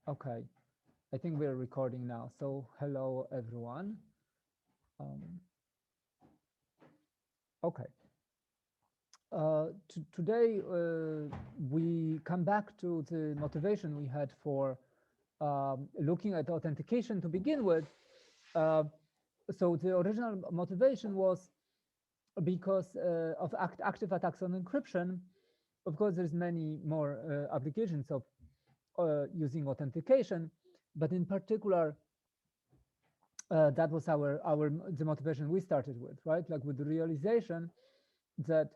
Okay, I think we're recording now. So hello, everyone. Okay. Today, we come back to the motivation we had for looking at authentication to begin with. So the original motivation was because of active attacks on encryption. Of course, there's many more applications of using authentication, but in particular, that was the motivation we started with, right? Like with the realization that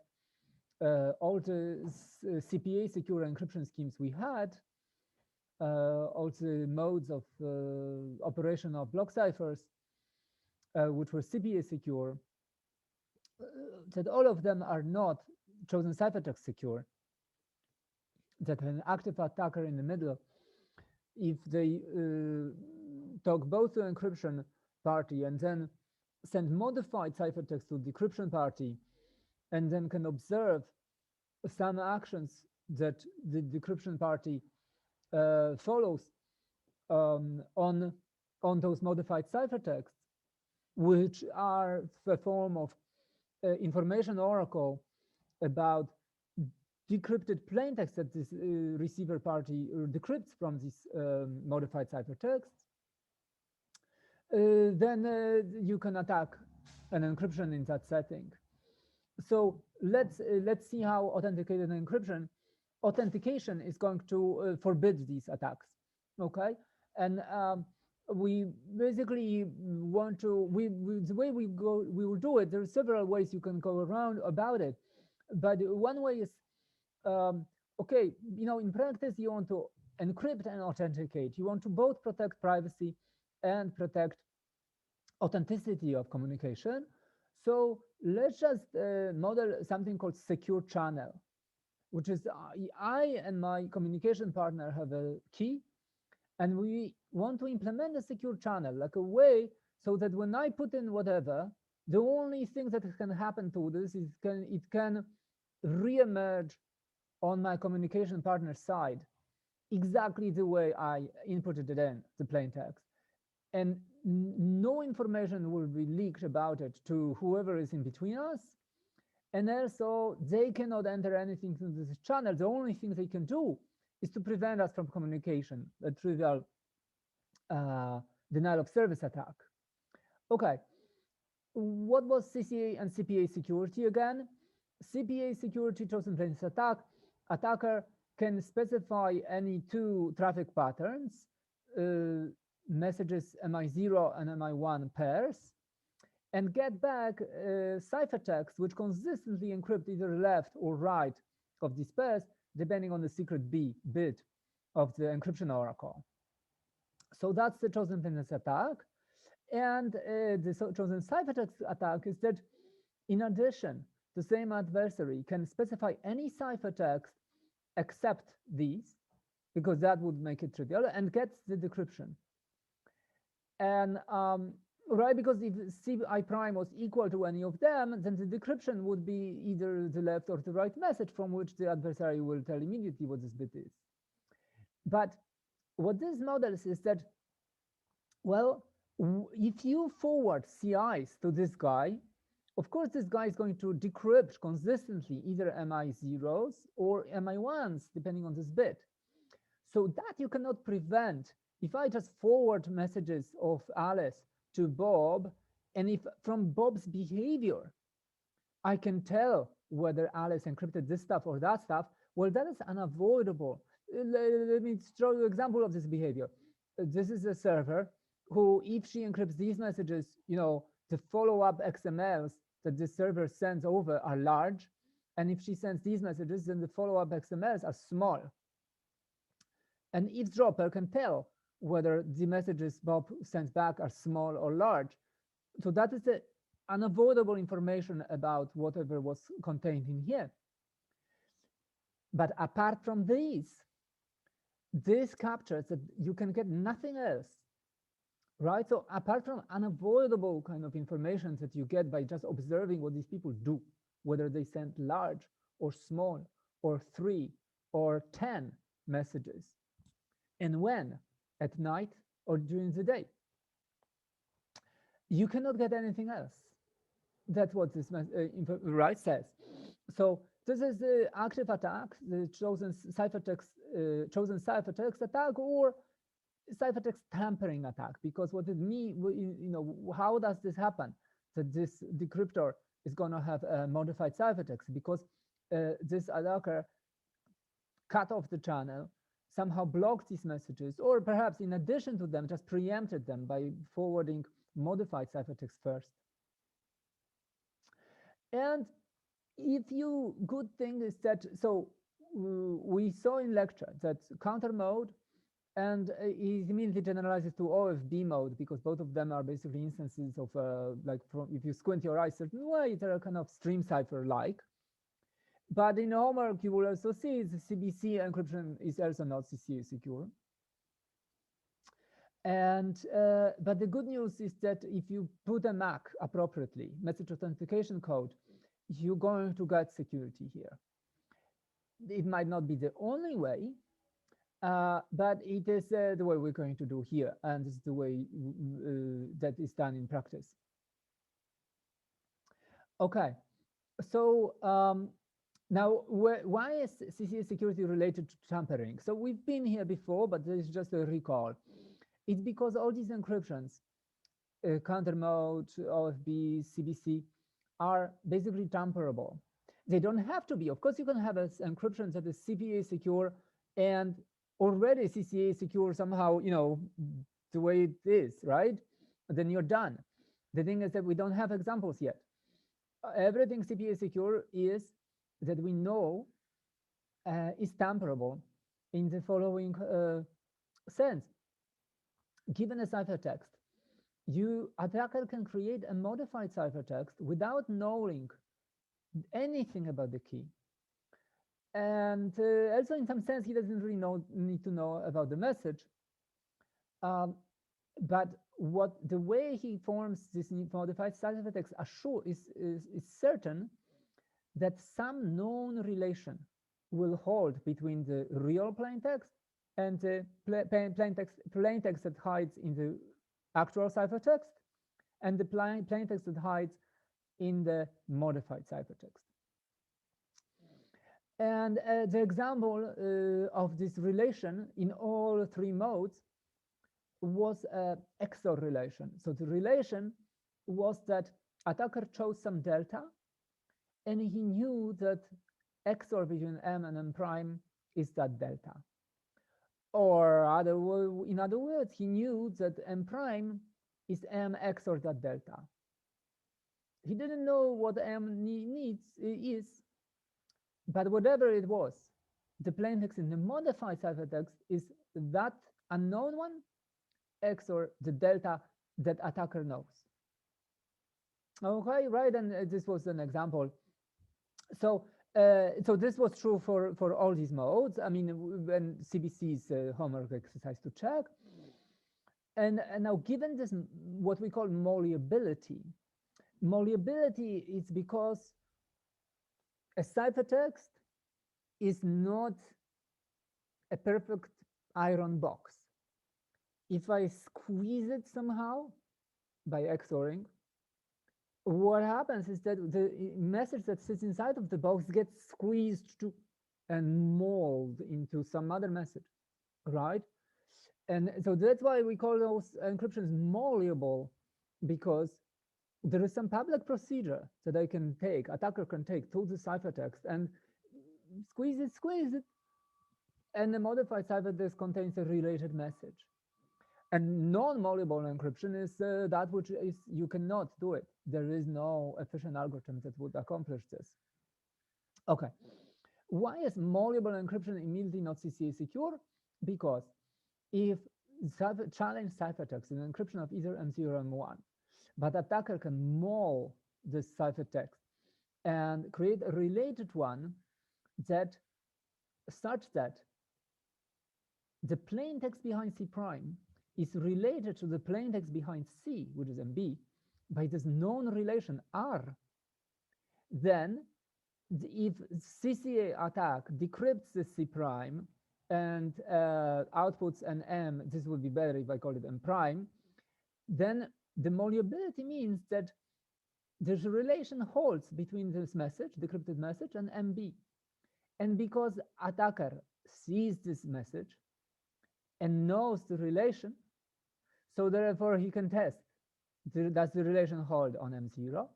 all the CPA-secure encryption schemes we had, all the modes of operation of block ciphers, which were CPA-secure, that all of them are not chosen ciphertext secure. That an active attacker in the middle, if they talk both to encryption party and then send modified ciphertext to decryption party, and then can observe some actions that the decryption party follows on those modified ciphertexts, which are a form of information oracle about decrypted plaintext that this receiver party decrypts from these modified ciphertexts, then you can attack an encryption in that setting. So let's see how authenticated encryption authentication is going to forbid these attacks. Okay, and we basically want to the way we will do it. There are several ways you can go around about it, but one way is okay, you know, in practice you want to encrypt and authenticate. You want to both protect privacy and protect authenticity of communication. So let's just model something called secure channel, which is I and my communication partner have a key, and we want to implement a secure channel, like a way so that when I put in whatever, the only thing that can happen to this is it can re-emerge on my communication partner's side exactly the way I inputted it in the plain text. And no information will be leaked about it to whoever is in between us. And also, they cannot enter anything into this channel. The only thing they can do is to prevent us from communication, a trivial denial of service attack. Okay, what was CCA and CPA security again? CPA security chosen plain text attack. Attacker can specify any two traffic patterns, messages MI0 and MI1 pairs, and get back ciphertext which consistently encrypt either left or right of these pairs, depending on the secret B bit of the encryption oracle. So that's the chosen plain text attack. And the chosen ciphertext attack is that, in addition, the same adversary can specify any ciphertext except these, because that would make it trivial, and gets the decryption. And right, because if Ci prime was equal to any of them, then the decryption would be either the left or the right message, from which the adversary will tell immediately what this bit is. But what this models is that, well, if you forward CIs to this guy, of course, this guy is going to decrypt consistently either MI0s or MI1s, depending on this bit. So that you cannot prevent. If I just forward messages of Alice to Bob, and if from Bob's behavior, I can tell whether Alice encrypted this stuff or that stuff, well, that is unavoidable. Let me show you an example of this behavior. This is a server who, if she encrypts these messages, you know, the follow-up XMLs that the server sends over are large. And if she sends these messages, then the follow-up XMLs are small. An eavesdropper can tell whether the messages Bob sends back are small or large. So that is the unavoidable information about whatever was contained in here. But apart from these, this captures that you can get nothing else, right? So apart from unavoidable kind of information that you get by just observing what these people do, whether they send large or small or 3 or 10 messages, and when at night or during the day. You cannot get anything else. That's what this right says. So this is the active attack, the chosen ciphertext attack, or ciphertext tampering attack. Because what it means, how does this happen? That this decryptor is going to have a modified ciphertext because this attacker cut off the channel, somehow blocked these messages, or perhaps in addition to them, just preempted them by forwarding modified ciphertext first. And good thing is that, so we saw in lecture that counter mode, and it immediately generalizes to OFB mode because both of them are basically instances of if you squint your eyes certain way, they're kind of stream cipher-like. But in homework, you will also see the CBC encryption is also not CCA-secure. And but the good news is that if you put a MAC appropriately, message authentication code, you're going to get security here. It might not be the only way, but it is the way we're going to do here, and it's the way that is done in practice. Okay, so now why is CCA security related to tampering? So we've been here before, but this is just a recall. It's because all these encryptions, counter mode, OFB, CBC, are basically tamperable. They don't have to be. Of course, you can have an encryption that is CPA-secure and already CCA-secure somehow, the way it is, right? Then you're done. The thing is that we don't have examples yet. Everything CPA-secure is that we know is tamperable in the following sense. Given a ciphertext, attacker can create a modified ciphertext without knowing anything about the key. And also in some sense, he doesn't really need to know about the message. But the way he forms this modified ciphertext is certain that some known relation will hold between the real plaintext and the plaintext that hides in the actual ciphertext, and the plaintext that hides in the modified ciphertext. And the example of this relation in all three modes was an XOR relation. So the relation was that attacker chose some delta, and he knew that XOR between M and M prime is that delta. Or in other words, he knew that M prime is M XOR that delta. He didn't know what M is, but whatever it was, the plaintext in the modified ciphertext is that unknown one XOR the delta that attacker knows. Okay, right, and this was an example. So this was true for all these modes. I mean, when CBC's homework exercise to check. And now, given this, what we call malleability is because a ciphertext is not a perfect iron box. If I squeeze it somehow by XORing, what happens is that the message that sits inside of the box gets squeezed and molded into some other message, right? And so that's why we call those encryptions malleable, because there is some public procedure that attacker can take to the ciphertext and squeeze it, and the modified ciphertext contains a related message. And non-malleable encryption is that which is you cannot do it. There is no efficient algorithm that would accomplish this. Okay, why is malleable encryption immediately not CCA secure? Because if challenge ciphertext is an encryption of either M0 or M1, but attacker can maul this ciphertext and create a related one that such that the plaintext behind C prime is related to the plaintext behind C, which is MB, by this known relation R, then if CCA attack decrypts the C prime and outputs an M, this would be better if I call it M prime, then the malleability means that there's a relation holds between this message, decrypted message, and MB. And because attacker sees this message and knows the relation, so therefore he can test, does the relation hold on M0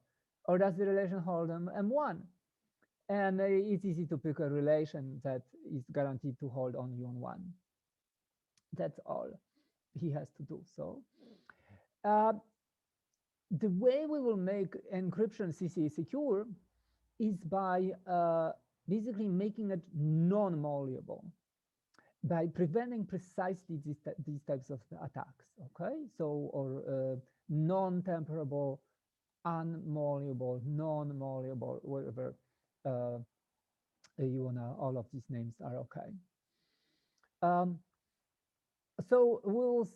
or does the relation hold on M1? And it's easy to pick a relation that is guaranteed to hold only on 1. That's all he has to do. So the way we will make encryption CCA secure is by basically making it non-malleable, by preventing precisely these types of attacks, okay? So, or non-temperable, unmalleable, non-malleable, whatever you wanna, all of these names are okay. So we'll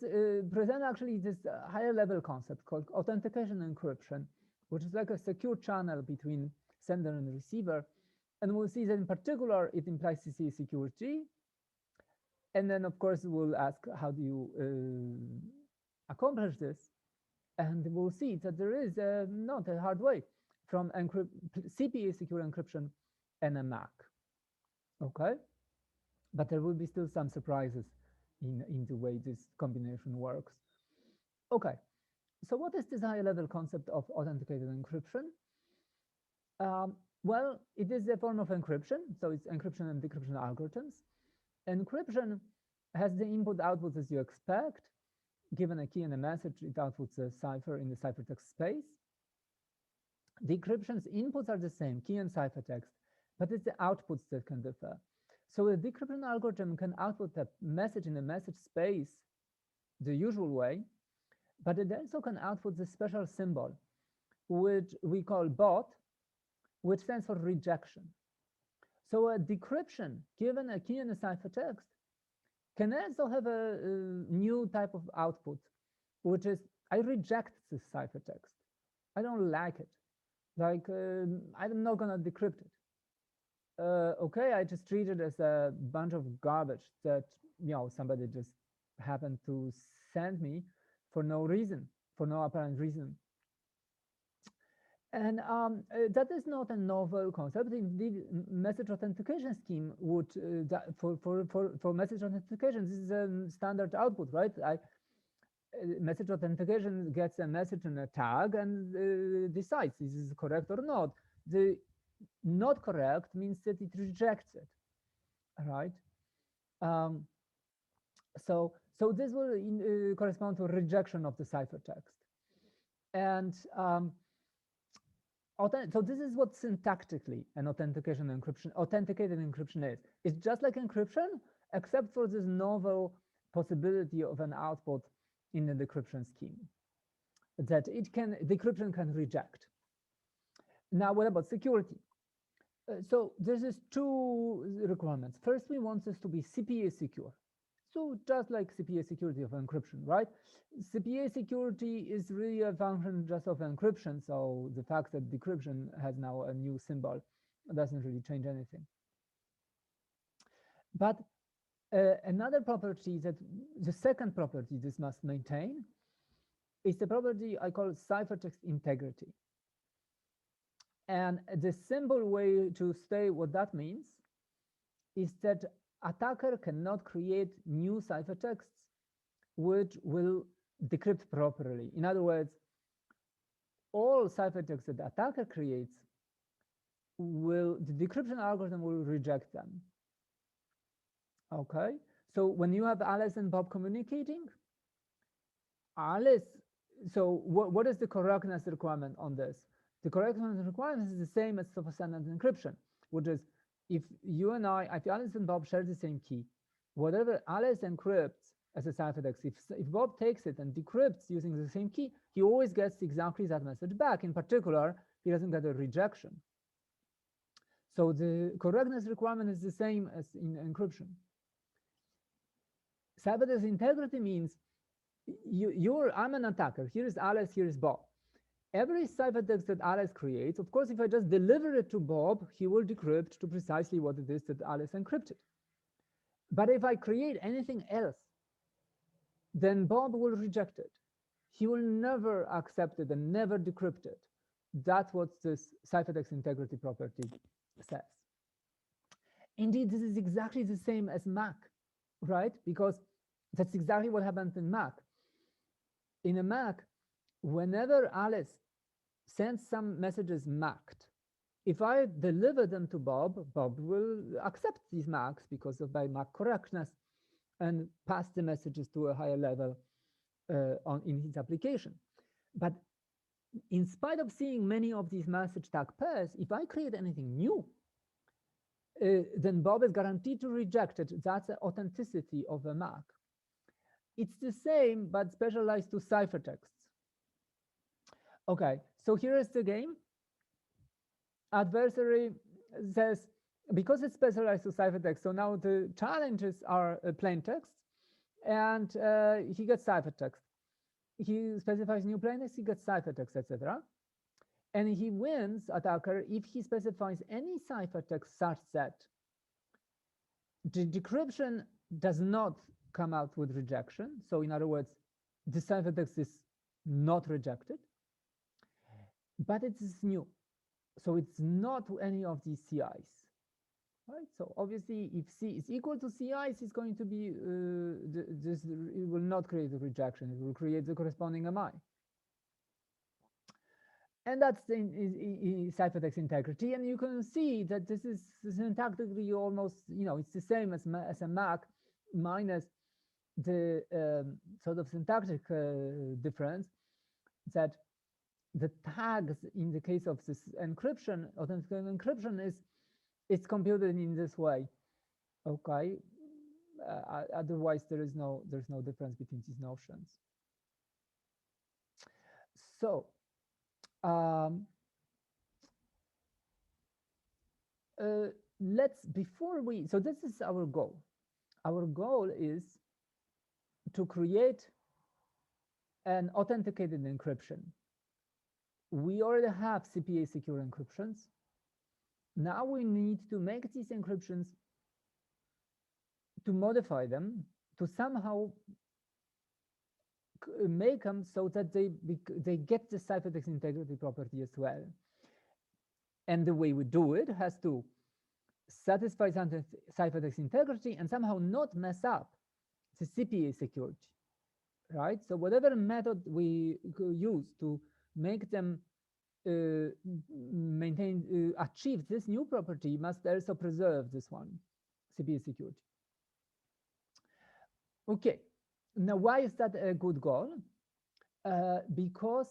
present actually this higher level concept called authentication encryption, which is like a secure channel between sender and receiver. And we'll see that in particular, it implies CCA security. And then, of course, we'll ask, how do you accomplish this? And we'll see that there is not a hard way from CPA-secure encryption and a MAC. Okay? But there will be still some surprises in the way this combination works. Okay, so what is this high-level concept of authenticated encryption? Well, it is a form of encryption, so it's encryption and decryption algorithms. Encryption has the input-output as you expect. Given a key and a message, it outputs a cipher in the ciphertext space. Decryption's inputs are the same, key and ciphertext, but it's the outputs that can differ. So a decryption algorithm can output a message in the message space the usual way, but it also can output the special symbol, which we call bot, which stands for rejection. So a decryption given a key and a ciphertext can also have a new type of output, which is, I reject this ciphertext. I don't like it. Like, I'm not gonna decrypt it. Okay, I just treat it as a bunch of garbage that, somebody just happened to send me for no reason, for no apparent reason. And that is not a novel concept. Indeed, message authentication scheme would, for message authentication, this is a standard output, right? Message authentication gets a message and a tag and decides this is correct or not. The not correct means that it rejects it, right? So this will correspond to rejection of the ciphertext. And so this is what syntactically an authenticated encryption is. It's just like encryption, except for this novel possibility of an output in the decryption scheme that decryption can reject. Now, what about security? So this is two requirements. First, we want this to be CPA secure. So just like CPA security of encryption, right? CPA security is really a function just of encryption. So the fact that decryption has now a new symbol doesn't really change anything. But another property that the second property this must maintain is the property I call ciphertext integrity. And the simple way to say what that means is that attacker cannot create new ciphertexts which will decrypt properly. In other words, all ciphertexts that the attacker creates the decryption algorithm will reject them. Okay, so when you have Alice and Bob communicating, Alice, so what is the correctness requirement on this? The correctness requirement is the same as for standard encryption, which is if Alice and Bob share the same key, whatever Alice encrypts as a ciphertext, if Bob takes it and decrypts using the same key, he always gets exactly that message back. In particular, he doesn't get a rejection. So the correctness requirement is the same as in encryption. Ciphertext integrity means I'm an attacker. Here is Alice, here is Bob. Every ciphertext that Alice creates, of course, if I just deliver it to Bob, he will decrypt to precisely what it is that Alice encrypted. But if I create anything else, then Bob will reject it. He will never accept it and never decrypt it. That's what this ciphertext integrity property says. Indeed, this is exactly the same as MAC, right? Because that's exactly what happens in MAC. In a MAC, whenever Alice sends some messages MAC'd, if I deliver them to Bob, Bob will accept these MACs because of by MAC correctness and pass the messages to a higher level in his application. But in spite of seeing many of these message tag pairs, if I create anything new, then Bob is guaranteed to reject it. That's the authenticity of a MAC. It's the same, but specialized to ciphertexts. Okay, so here is the game. Adversary says, because it's specialized to ciphertext, so now the challenges are plain text, and he gets ciphertext. He specifies new plain text, he gets ciphertext, etc. And he wins, attacker, if he specifies any ciphertext such that the decryption does not come out with rejection. So in other words, the ciphertext is not rejected, but it is new. So it's not any of these CIs, right? So obviously, if C is equal to CIs, it's going to be, it will not create a rejection. It will create the corresponding MI. And that's the ciphertext integrity. And you can see that this is syntactically almost, it's the same as a MAC minus the sort of syntactic difference that the tags in the case of this encryption, authenticated encryption, it's computed in this way. Okay. Otherwise, there's no difference between these notions. So so this is our goal. Our goal is to create an authenticated encryption. We already have CPA-secure encryptions. Now we need to make these encryptions, to modify them, to somehow make them so that they get the ciphertext integrity property as well. And the way we do it has to satisfy ciphertext integrity and somehow not mess up the CPA security, right? So whatever method we use to make them achieve this new property must also preserve this one, CPA security. Okay, now why is that a good goal? Because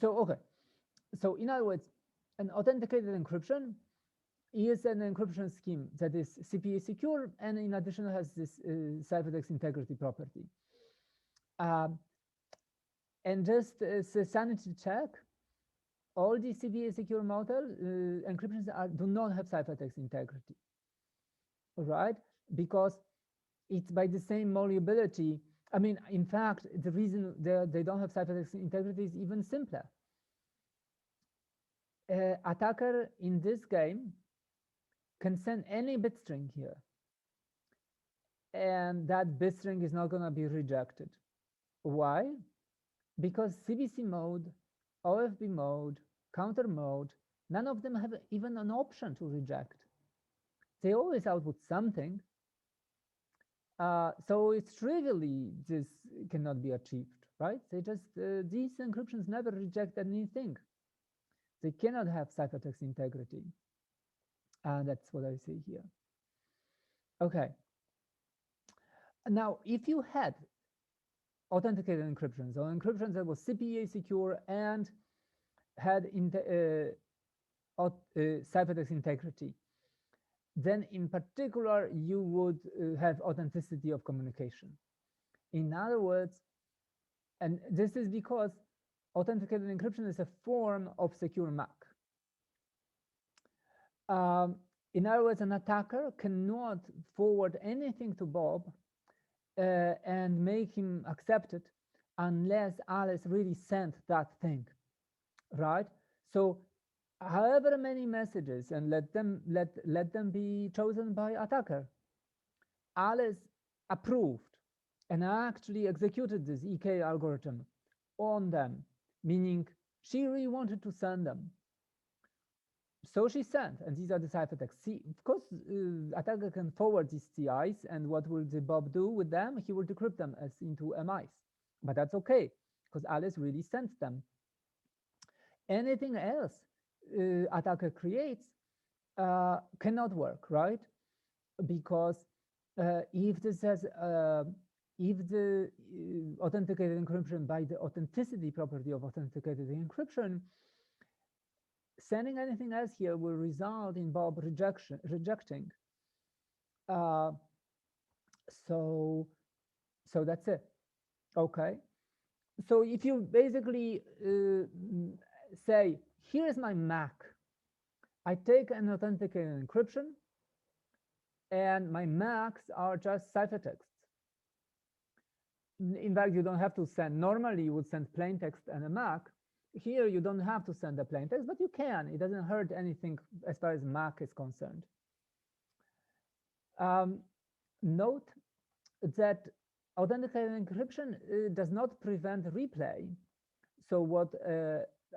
so in other words, an authenticated encryption is an encryption scheme that is CPA secure, and in addition has this ciphertext integrity property. And just as a sanity check, all the CPA secure model encryptions do not have ciphertext integrity, right? Because it's by the same malleability. I mean, in fact, the reason they don't have ciphertext integrity is even simpler. Attacker in this game can send any bit string here, and that bit string is not going to be rejected. Why? Because CBC mode, OFB mode, counter mode, none of them have even an option to reject. They always output something. So it's trivially this cannot be achieved, right? They just, these encryptions never reject anything. They cannot have ciphertext integrity. And that's what I say here. Okay. Now, if you had authenticated encryptions, or encryptions that was CPA secure and had ciphertext integrity, then in particular, you would have authenticity of communication. In other words, and this is because authenticated encryption is a form of secure MAC. In other words, an attacker cannot forward anything to Bob and make him accept it unless Alice really sent that thing, right? So however many messages, and let them be chosen by attacker. Alice approved and actually executed this EK algorithm on them, meaning she really wanted to send them. So she sent, and these are the ciphertexts. See, of course, attacker can forward these CIs, and what will the Bob do with them? He will decrypt them as into MIs, but that's okay because Alice really sent them. Anything else attacker creates cannot work, right? Because if this has if the authenticated encryption by the authenticity property of authenticated encryption, sending anything else here will result in Bob rejecting. So that's it. Okay. So if you basically say, here's my MAC, I take an authenticated encryption, and my MACs are just ciphertexts. In fact, you don't have to send. Normally, you would send plain text and a MAC. Here, you don't have to send the plain text, but you can. It doesn't hurt anything as far as MAC is concerned. Note that authenticated encryption does not prevent replay. So what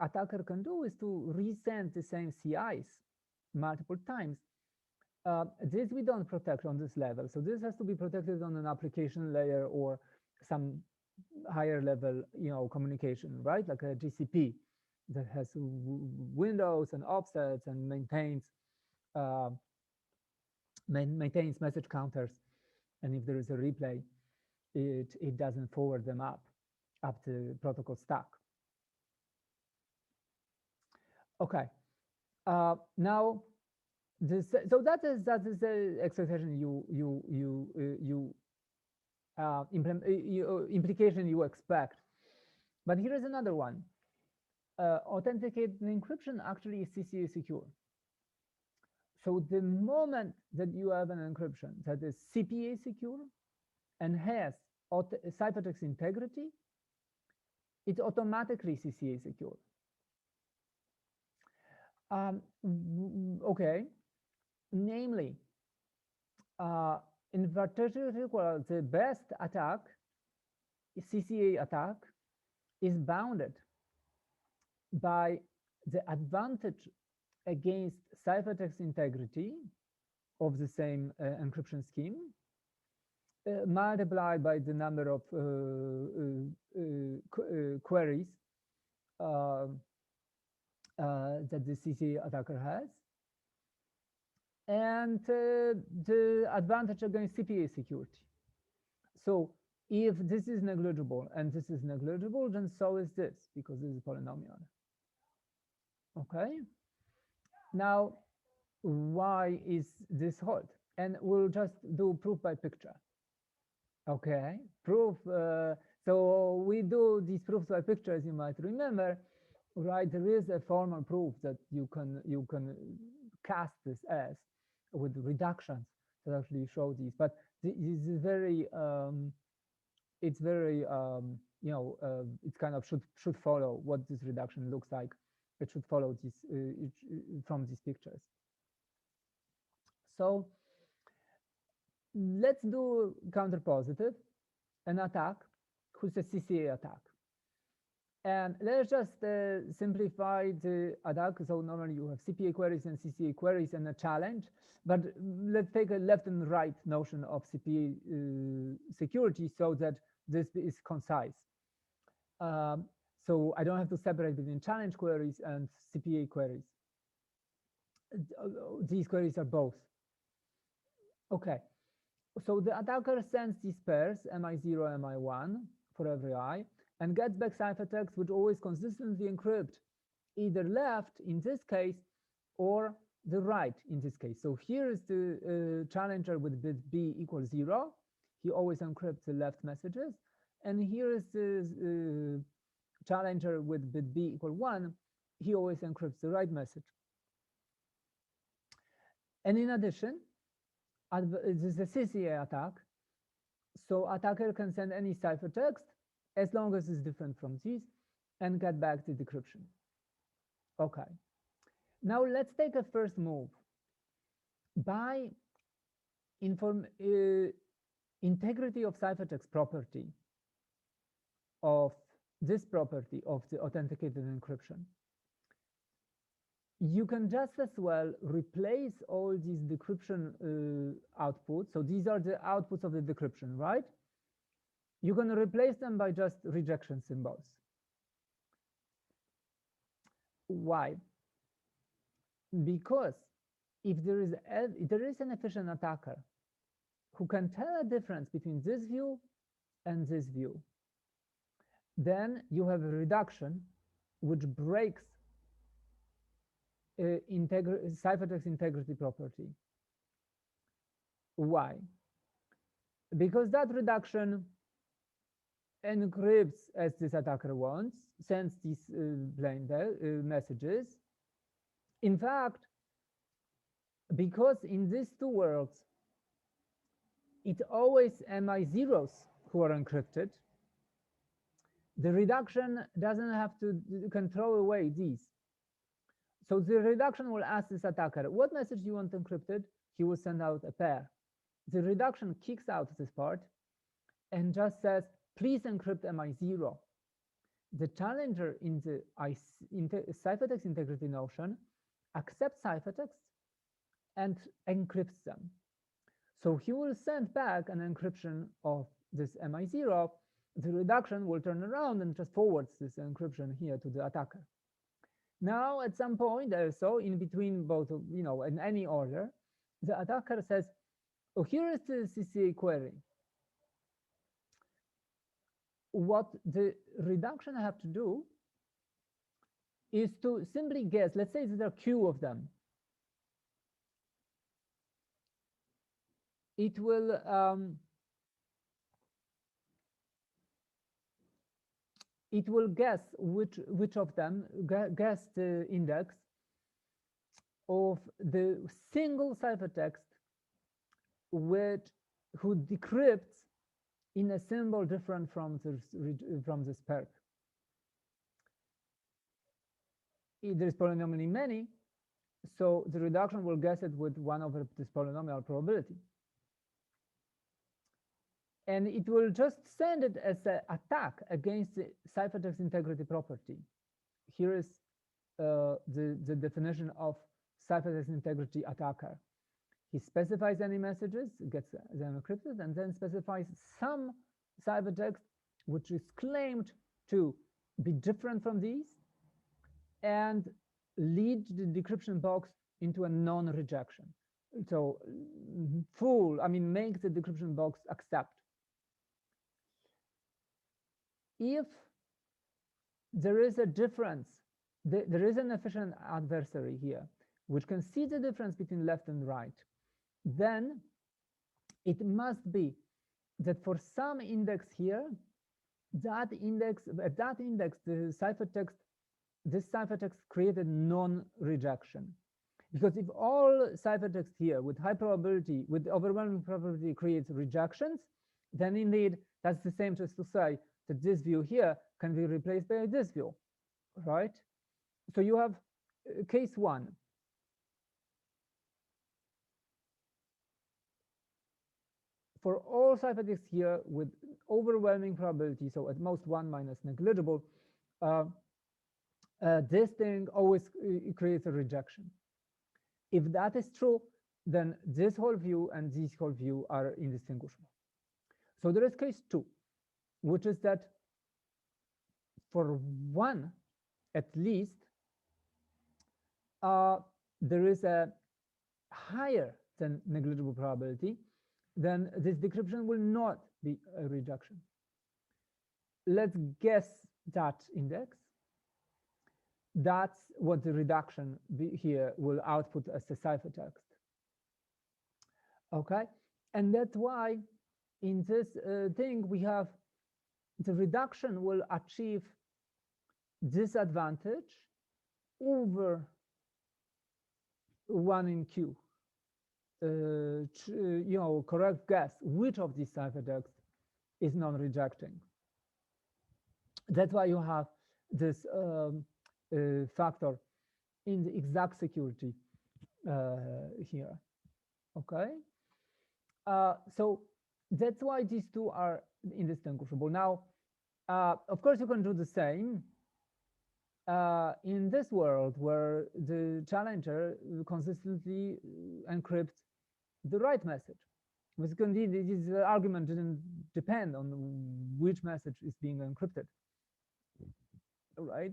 attacker can do is to resend the same CIs multiple times. This we don't protect on this level. So this has to be protected on an application layer or some higher level, communication, right? Like a GCP that has windows and offsets and maintains message counters. And if there is a replay, it doesn't forward them up the protocol stack. Okay. Now this, so that is the expectation implication you expect. But here is another one. Authenticated encryption actually is CCA-secure. So the moment that you have an encryption that is CPA-secure and has ciphertext integrity, it's automatically CCA-secure. Okay, namely, in particular, the best attack, CCA attack, is bounded by the advantage against ciphertext integrity of the same encryption scheme, multiplied by the number of queries that the CCA attacker has, and the advantage against CPA security. So if this is negligible and this is negligible, then so is this, because this is polynomial. Okay. Now, why is this hold? And we'll just do proof by picture. Okay, proof. So we do these proofs by picture, as you might remember, right? There is a formal proof that you can cast this as with reductions that actually show these. But this is very, it's very, it kind of should follow what this reduction looks like. It should follow this from these pictures. So let's do counterpositive, an attack, who's a CCA attack. And let's just simplify the attack. So normally you have CPA queries and CCA queries and a challenge, but let's take a left and right notion of CPA security so that this is concise. So I don't have to separate between challenge queries and CPA queries. These queries are both. Okay, so the attacker sends these pairs, MI0, MI1, for every I, and gets back ciphertext, which always consistently encrypt either left, in this case, or the right, in this case. So here is the challenger with bit B equals 0. He always encrypts the left messages. And here is the challenger with bit B equal 1. He always encrypts the right message. And in addition, this is a CCA attack. So attacker can send any ciphertext as long as it's different from these and get back the decryption. Okay. Now let's take a first move. By integrity of ciphertext property of this property of the authenticated encryption, you can just as well replace all these decryption outputs. So these are the outputs of the decryption, right? You can replace them by just rejection symbols. Why? Because if there is an efficient attacker who can tell a difference between this view and this view, then you have a reduction which breaks ciphertext integrity property. Why? Because that reduction encrypts as this attacker wants, sends these plain messages. In fact, because in these two worlds, it's always MI zeros who are encrypted, the reduction doesn't have to, can throw away these. So the reduction will ask this attacker, what message do you want encrypted? He will send out a pair. The reduction kicks out this part and just says, please encrypt MI0. The challenger in the ciphertext integrity notion accepts ciphertext and encrypts them. So he will send back an encryption of this MI0. The reduction will turn around and just forwards this encryption here to the attacker. Now, at some point, also in between both, in any order, the attacker says, oh, here is the CCA query. What the reduction I have to do is to simply guess, let's say there are Q of them. It will guess which of them, guess the index of the single ciphertext who decrypts in a symbol different from this perk. There is polynomially many, so the reduction will guess it with 1 over this polynomial probability. And it will just send it as an attack against the ciphertext integrity property. Here is the definition of ciphertext integrity attacker. He specifies any messages, gets them encrypted, and then specifies some ciphertext which is claimed to be different from these and lead the decryption box into a non-rejection. So make the decryption box accept. If there is a difference, there is an efficient adversary here which can see the difference between left and right, then it must be that for some index here, at that index, this ciphertext created non-rejection. Because if all ciphertext here with high probability, with overwhelming probability creates rejections, then indeed that's the same as to say that this view here can be replaced by this view, right? So you have case 1. For all ciphertext here with overwhelming probability, so at most 1 minus negligible, this thing always creates a rejection. If that is true, then this whole view and this whole view are indistinguishable. So there is case 2, which is that for 1 at least, there is a higher than negligible probability, then this decryption will not be a rejection. Let's guess that index. That's what the reduction here will output as the ciphertext. Okay, and that's why in this thing we have the reduction will achieve this advantage over 1 in Q. Correct guess which of these ciphertexts is non-rejecting. That's why you have this factor in the exact security here. Okay, so that's why these two are indistinguishable. Now, of course, you can do the same in this world where the challenger consistently encrypts the right message. Because indeed, this argument didn't depend on which message is being encrypted, right?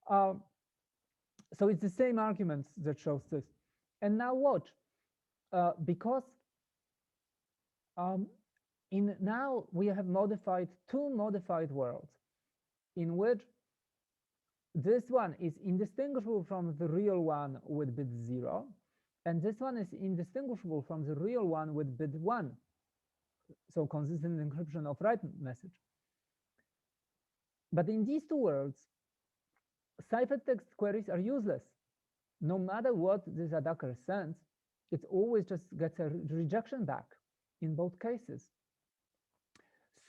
So it's the same arguments that shows this. And now watch, because now we have modified two modified worlds in which this one is indistinguishable from the real one with bit 0, and this one is indistinguishable from the real one with bit 1. So consistent encryption of right message. But in these two worlds, ciphertext queries are useless. No matter what this attacker sends, it always just gets a rejection back in both cases.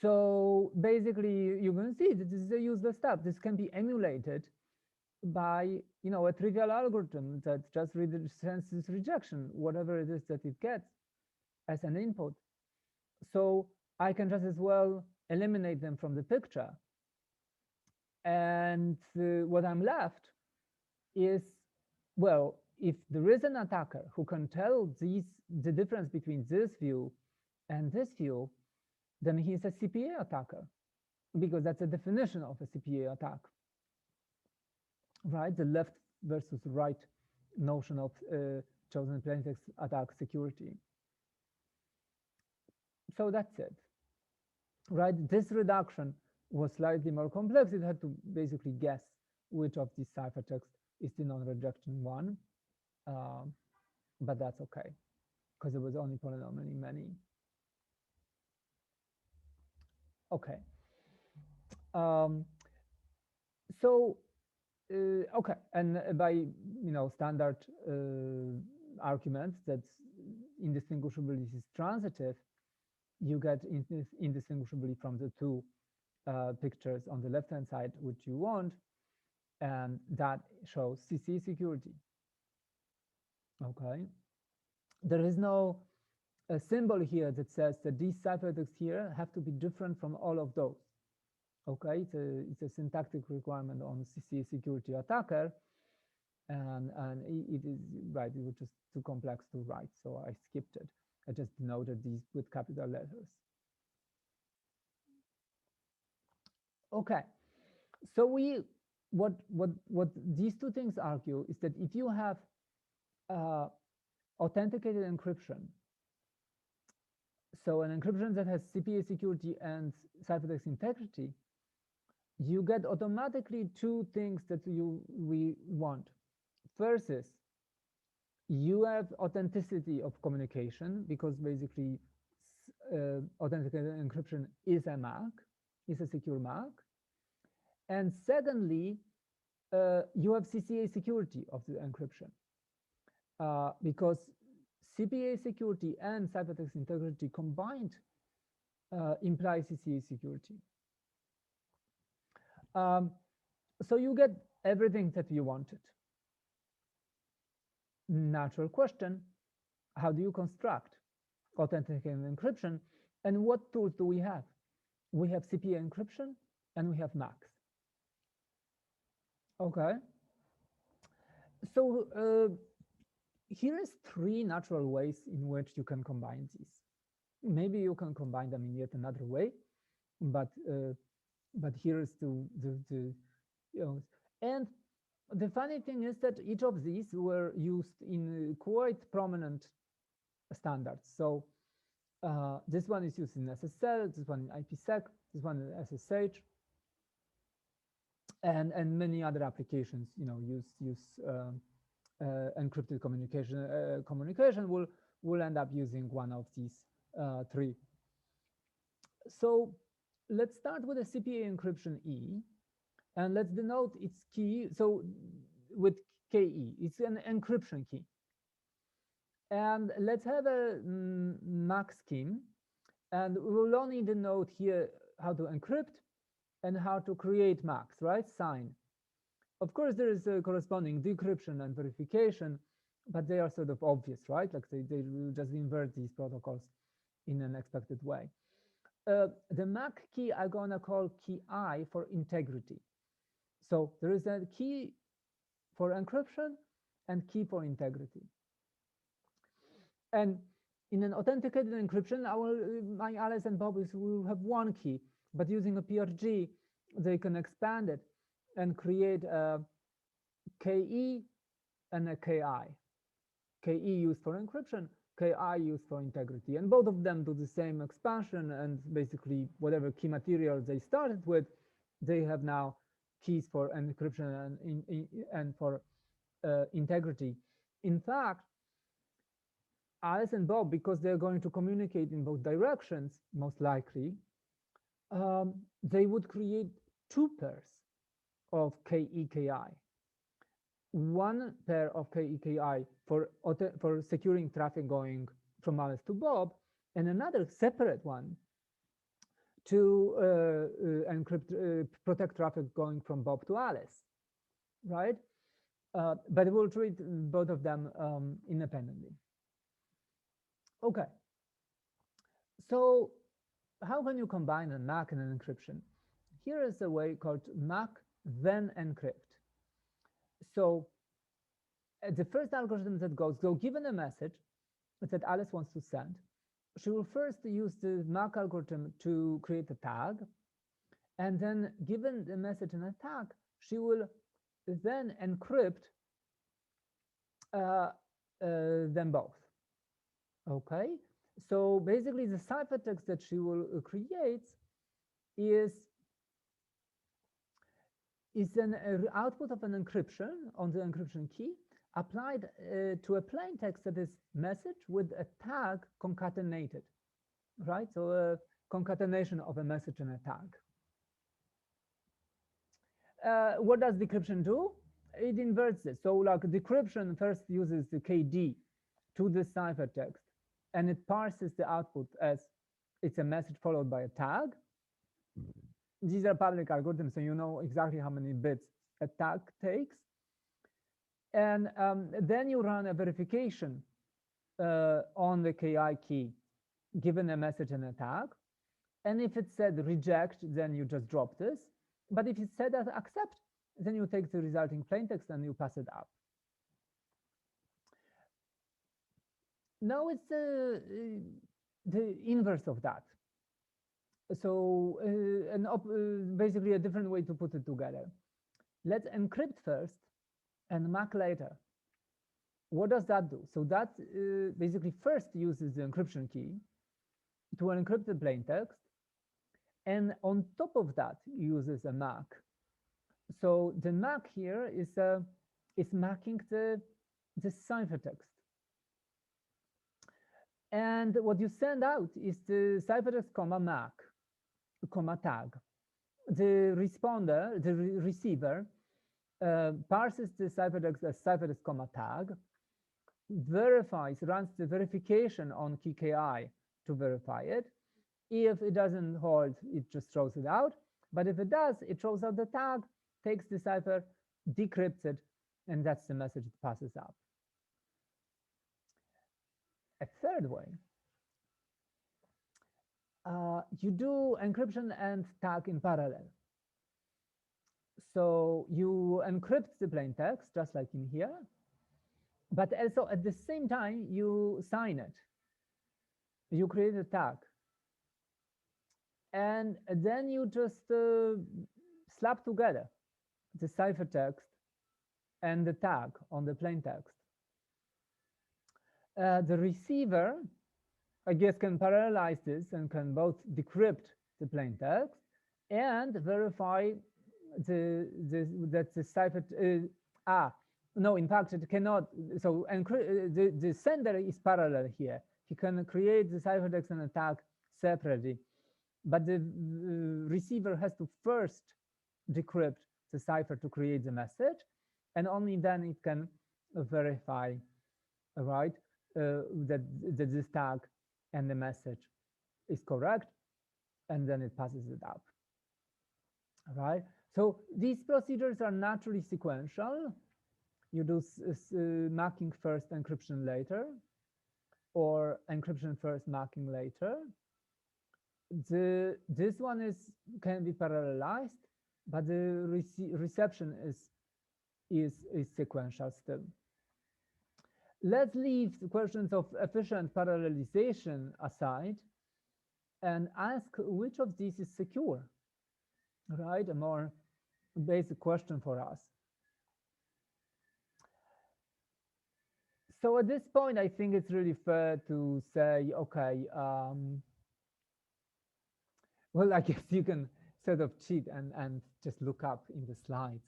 So basically, you can see that this is a useless stuff. This can be emulated by, you know, a trivial algorithm that just sends this rejection, whatever it is that it gets as an input. So I can just as well eliminate them from the picture. And what I'm left is, well, if there is an attacker who can tell the difference between this view and this view, then he's a CPA attacker, because that's a definition of a CPA attack, right? The left versus right notion of chosen plaintext attack security. So that's it, right? This reduction was slightly more complex. It had to basically guess which of these ciphertext is the non-rejection one, but that's okay, because it was only polynomially many. Okay. Okay, and by standard argument that indistinguishability is transitive, you get indistinguishably from the two pictures on the left-hand side, which you want, and that shows CCA security. Okay, there is no a symbol here that says that these ciphertexts here have to be different from all of those. Okay, it's a syntactic requirement on CCA security attacker, and it is right. It was just too complex to write, so I skipped it. I just denoted these with capital letters. Okay, so what these two things argue is that if you have authenticated encryption, so an encryption that has CPA security and ciphertext integrity, you get automatically two things that we want. First is you have authenticity of communication, because basically authenticated encryption is a MAC, is a secure MAC. And secondly, you have CCA security of the encryption, because CPA security and ciphertext integrity combined imply CCA security. So you get everything that you wanted. Natural question, how do you construct authenticated encryption, and what tools do we have? We have CPA encryption and we have MACs. Okay, so here is three natural ways in which you can combine these. Maybe you can combine them in yet another way, but here is and the funny thing is that each of these were used in quite prominent standards. So this one is used in SSL, this one in IPsec, this one in SSH, and many other applications, use encrypted communication will end up using one of these three. So let's start with a CPA encryption E, and let's denote its key. So with KE, it's an encryption key. And let's have a MAC scheme, and we will only denote here how to encrypt and how to create MACs, right? Sign. Of course, there is a corresponding decryption and verification, but they are sort of obvious, right? Like they will just invert these protocols in an expected way. The MAC key I'm gonna call key I for integrity. So there is a key for encryption and key for integrity. And in an authenticated encryption, my Alice and Bob will have one key, but using a PRG, they can expand it and create a KE and a KI. KE used for encryption, KI used for integrity, and both of them do the same expansion, and basically whatever key material they started with, they have now keys for encryption and for integrity. In fact, Alice and Bob, because they're going to communicate in both directions, most likely, they would create two pairs of KE-KI. One pair of KE-KI for securing traffic going from Alice to Bob, and another separate one to protect traffic going from Bob to Alice, right? But we'll treat both of them independently. Okay, so how can you combine a MAC and an encryption? Here is a way called MAC then encrypt. So the first algorithm that goes, so given a message that Alice wants to send, she will first use the MAC algorithm to create a tag, and then given the message and a tag, she will then encrypt them both. Okay, so basically the ciphertext that she will create is an output of an encryption on the encryption key applied to a plain text that is message with a tag concatenated, right? So a concatenation of a message and a tag. What does decryption do? It inverts it. So like decryption first uses the KD to the ciphertext, and it parses the output as it's a message followed by a tag. These are public algorithms, so you know exactly how many bits a tag takes. And then you run a verification on the KI key, given a message and a tag. And if it said reject, then you just drop this. But if it said accept, then you take the resulting plaintext and you pass it up. Now it's the inverse of that. So basically a different way to put it together. Let's encrypt first and MAC later. What does that do? So that basically first uses the encryption key to encrypt the plaintext, and on top of that uses a MAC. So the MAC here is macking the ciphertext. And what you send out is the ciphertext comma MAC, comma tag. The responder, the receiver, parses the ciphertext as ciphertext comma tag, runs the verification on key KI to verify it. If it doesn't hold, it just throws it out. But if it does, it throws out the tag, takes the cipher, decrypts it, and that's the message it passes up. A third way, you do encryption and tag in parallel. So you encrypt the plaintext, just like in here, but also at the same time, you sign it. You create a tag. And then you just slap together the ciphertext and the tag on the plaintext. The receiver, I guess, can parallelize this and can both decrypt the plaintext and verify that the cipher. No, in fact, it cannot. So the sender is parallel here. He can create the ciphertext and a tag separately, but the receiver has to first decrypt the cipher to create the message, and only then it can verify, right, that this tag and the message is correct, and then it passes it up. All right. So these procedures are naturally sequential. You do macking first, encryption later, or encryption first, macking later. This one can be parallelized, but the reception is sequential still. Let's leave the questions of efficient parallelization aside and ask which of these is secure, right? A more basic question for us. So at this point, I think it's really fair to say, okay, well, I guess you can sort of cheat and just look up in the slides.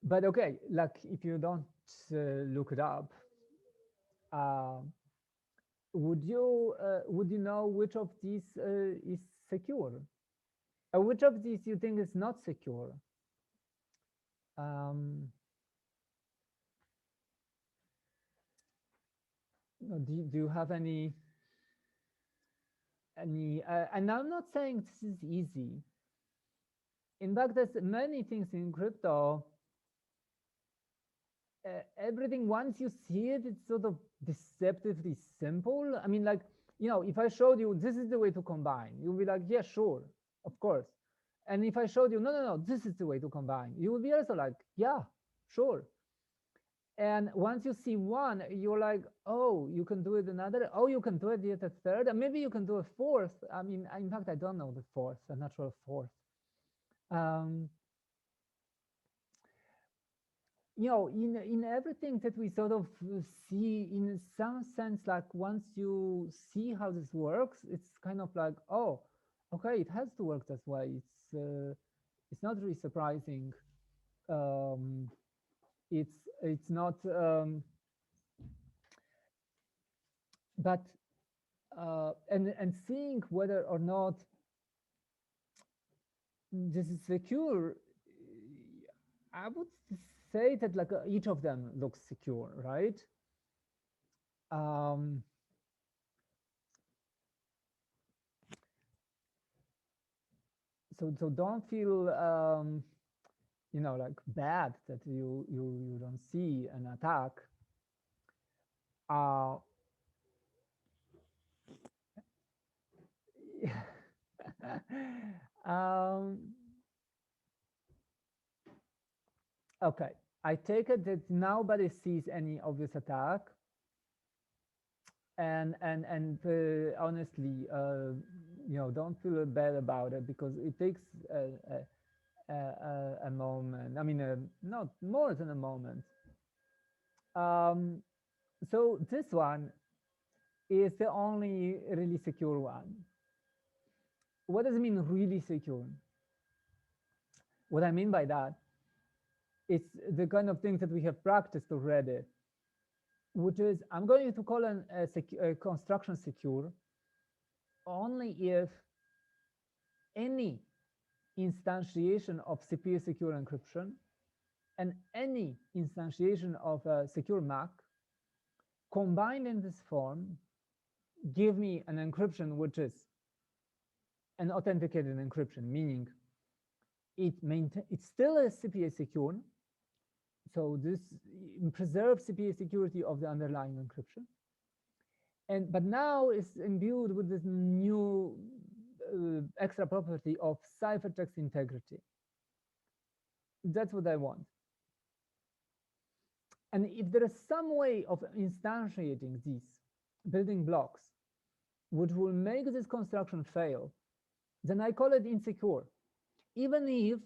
But okay, like if you don't look it up, would you know which of these is secure? Which of these you think is not secure? Do you have any? And I'm not saying this is easy. In fact, there's many things in crypto. Everything, once you see it, it's sort of deceptively simple. I mean, like, you know, if I showed you this is the way to combine, you'll be like, yeah, sure, of course. And if I showed you, no, this is the way to combine, you will be also like, yeah, sure. And once you see one, you're like, oh, you can do it another. Oh, you can do it yet a third. And maybe you can do a fourth. I mean, in fact, I don't know the fourth, a natural fourth. You know, in everything that we sort of see, in some sense, like once you see how this works, it's kind of like, oh, okay, it has to work this way. It's not really surprising. It's not, but and seeing whether or not this is secure, I would say that like each of them looks secure, right? So don't feel you know, like bad that you don't see an attack. Okay, I take it that nobody sees any obvious attack, and honestly, you know, don't feel bad about it, because it takes a moment. I mean, not more than a moment. So this one is the only really secure one. What does it mean, really secure? What I mean by that, it's the kind of things that we have practiced already, which is I'm going to call a construction secure only if any instantiation of CPA-secure encryption and any instantiation of a secure MAC combined in this form give me an encryption which is an authenticated encryption, meaning it's still a CPA-secure, so this preserves CPA security of the underlying encryption, but now it's imbued with this new extra property of ciphertext integrity. That's what I want. And if there is some way of instantiating these building blocks which will make this construction fail, then I call it insecure, even if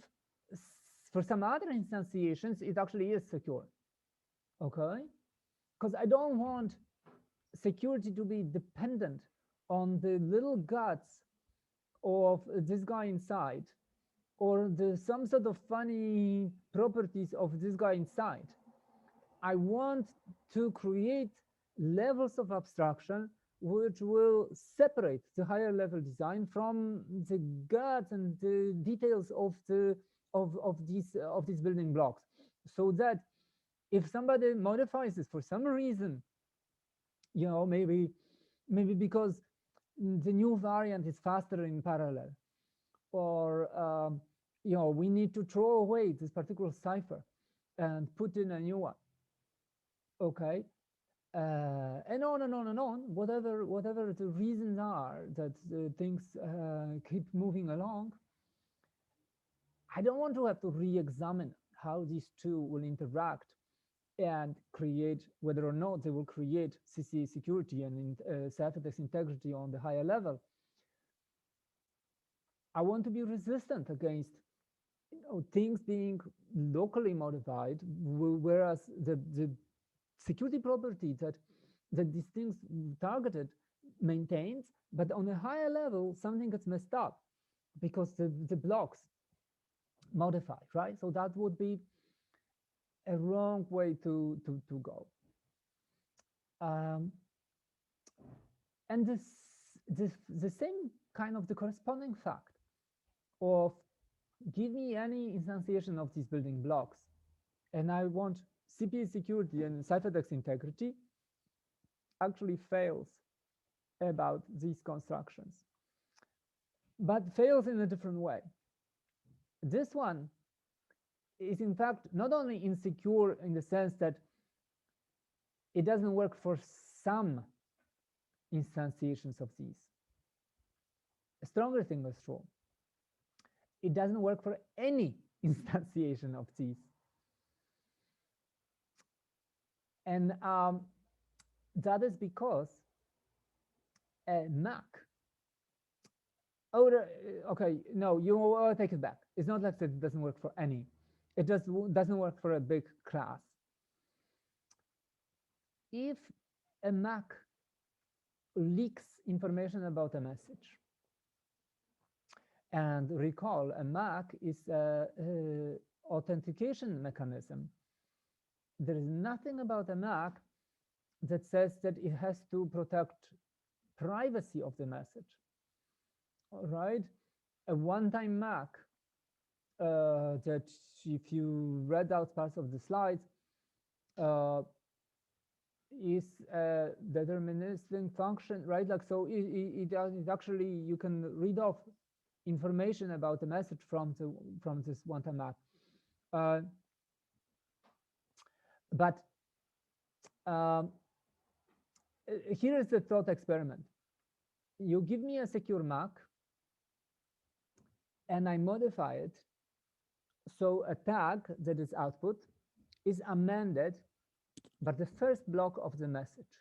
for some other instantiations it actually is secure. Okay, because I don't want security to be dependent on the little guts of this guy inside, or some sort of funny properties of this guy inside. I want to create levels of abstraction which will separate the higher level design from the guts and the details of these building blocks, so that if somebody modifies this for some reason, you know, maybe because the new variant is faster in parallel, or we need to throw away this particular cipher and put in a new one. Okay, and on and on and on. Whatever the reasons are that things keep moving along, I don't want to have to re-examine how these two will interact and create, whether or not they will create CCA security and ciphertext integrity on the higher level. I want to be resistant against things being locally modified, whereas the security property that these things targeted maintains, but on a higher level, something gets messed up because the blocks modified, right? So that would be a wrong way to go. And the same kind of the corresponding fact of give me any instantiation of these building blocks, and I want CPA security and ciphertext integrity actually fails about these constructions, but fails in a different way. This one is in fact not only insecure in the sense that it doesn't work for some instantiations of these. A stronger thing is true. It doesn't work for any instantiation of these. And that is because a MAC, okay, no, you take it back. It's not like that it doesn't work for any. It just doesn't work for a big class. If a MAC leaks information about a message, and recall, a MAC is an authentication mechanism. There is nothing about a MAC that says that it has to protect privacy of the message. All right, a one-time MAC that, if you read out parts of the slides, is a deterministic function, right? Like, so it actually, you can read off information about the message from this one-time MAC. But here is the thought experiment. You give me a secure MAC, and I modify it so a tag that is output is amended by the first block of the message.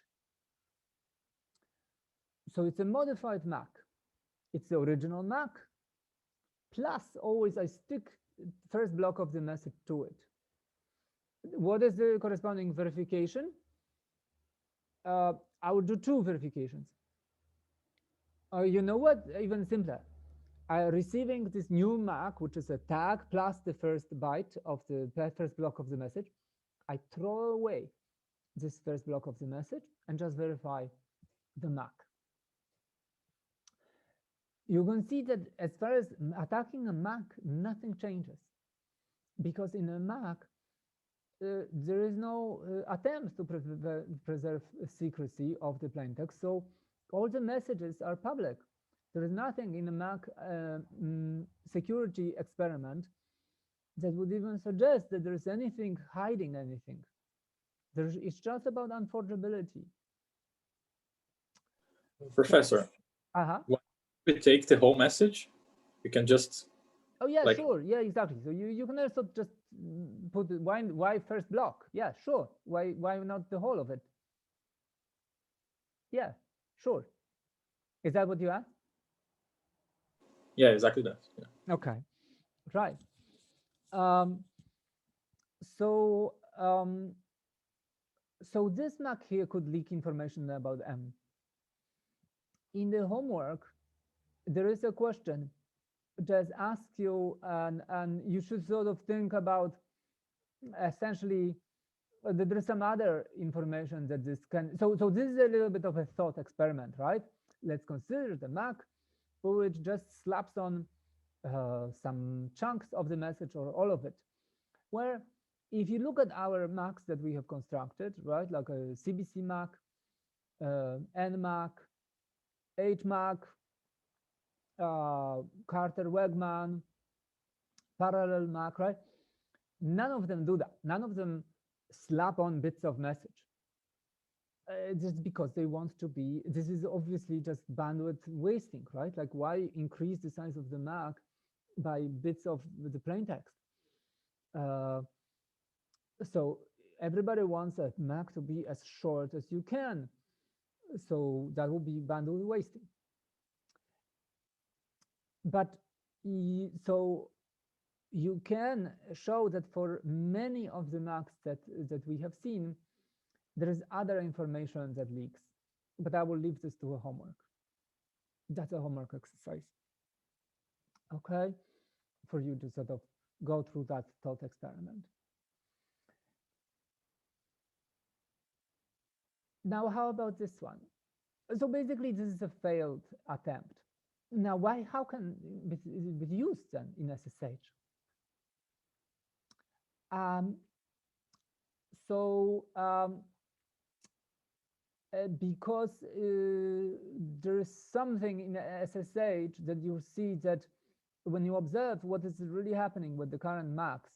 So it's a modified MAC. It's the original MAC, plus always I stick first block of the message to it. What is the corresponding verification? I would do two verifications. You know what? Even simpler. Receiving this new MAC, which is a tag plus the first byte of the first block of the message, I throw away this first block of the message and just verify the MAC. You can see that as far as attacking a MAC, nothing changes, because in a MAC, there is no attempt to preserve secrecy of the plaintext. So all the messages are public. There is nothing in a MAC security experiment that would even suggest that there is anything hiding anything. It's just about unforgeability. Professor, when we take the whole message, you can just... Oh yeah, like, sure, yeah, exactly. So you can also just put why first block? Yeah, sure. Why not the whole of it? Yeah, sure. Is that what you asked? Yeah, exactly that. Yeah. Okay, right. So this MAC here could leak information about M. In the homework, there is a question that asks you, and you should sort of think about, essentially, that there's some other information that this can, so this is a little bit of a thought experiment, right? Let's consider the MAC, which just slaps on some chunks of the message or all of it, where if you look at our MACs that we have constructed, right, like a CBC MAC, NMAC, HMAC, Carter-Wegman, parallel MAC, right? None of them do that. None of them slap on bits of message. Just because they want to be, this is obviously just bandwidth wasting, right? Like, why increase the size of the MAC by bits of the plain text? So everybody wants a MAC to be as short as you can. So that will be bandwidth wasting. But so you can show that for many of the MACs that we have seen, there is other information that leaks. But I will leave this to a homework. That's a homework exercise. Okay, for you to sort of go through that thought experiment. Now, how about this one? So basically, this is a failed attempt. Now, why? How can it be used then in SSH? Because there is something in SSH that you see that when you observe what is really happening with the current MACs,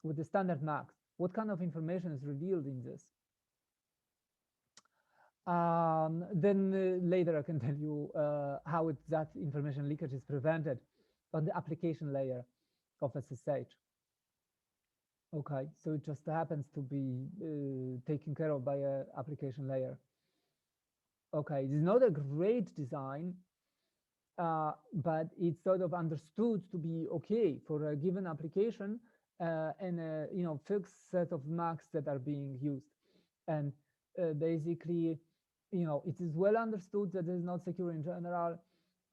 with the standard MACs, what kind of information is revealed in this? Then later I can tell you how that information leakage is prevented on the application layer of SSH. Okay, so it just happens to be taken care of by an application layer. Okay, it's not a great design, but it's sort of understood to be okay for a given application and a fixed set of MACs that are being used. And basically, it is well understood that it is not secure in general,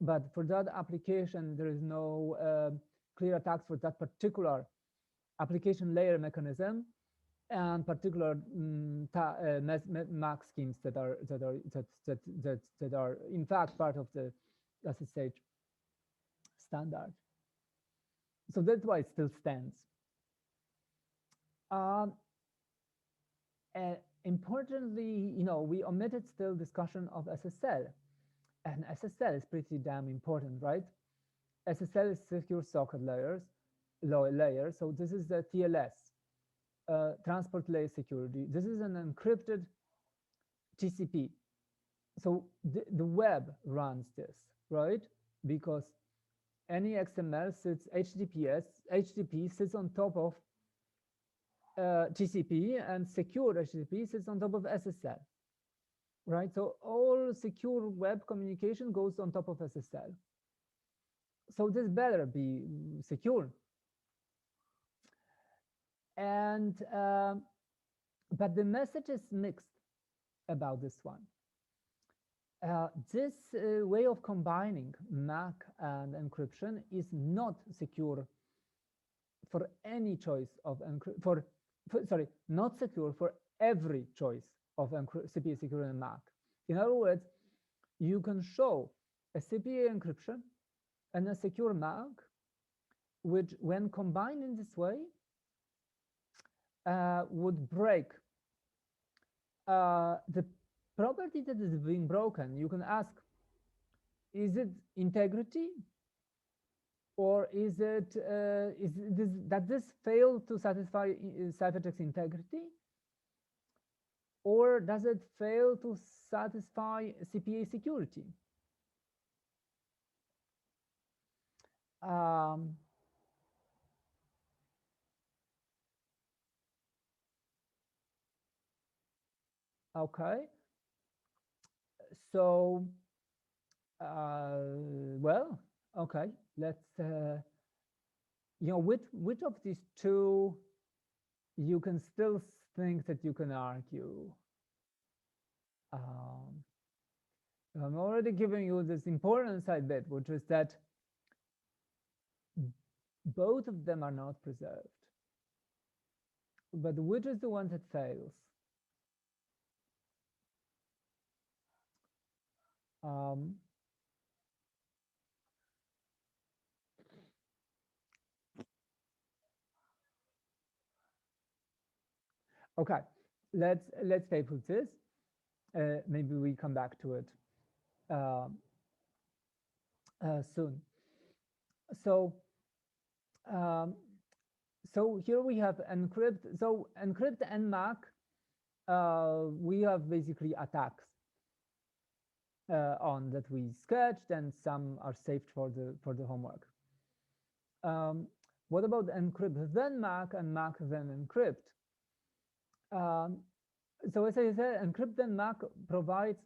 but for that application, there is no clear attacks for that particular application layer mechanism and particular MAC schemes that are in fact part of the SSH standard. So that's why it still stands. Importantly, we omitted still discussion of SSL, and SSL is pretty damn important, right? SSL is secure socket layer. So this is the TLS. Transport layer security. This is an encrypted TCP. So the web runs this, right? Because any XML sits HTTP sits on top of TCP, and secure HTTP sits on top of SSL, right? So all secure web communication goes on top of SSL. So this better be secure. And but the message is mixed about this one. This way of combining MAC and encryption is not secure for any choice of not secure for every choice of CPA-secure and MAC. In other words, you can show a CPA encryption and a secure MAC, which, when combined in this way, would break the property that is being broken. You can ask, is it integrity, or is it does this fail to satisfy ciphertext integrity, or does it fail to satisfy CPA security? Okay, so well, okay, let's which of these two you can still think that you can argue? I'm already giving you this important side bit, which is that both of them are not preserved. But which is the one that fails? Okay, let's stay with this. Maybe we come back to it soon. So so here we have encrypt. So encrypt and MAC, we have basically attacks on that we sketched, and some are saved for the homework. What about encrypt then MAC and MAC then encrypt? So as I said, encrypt then MAC provides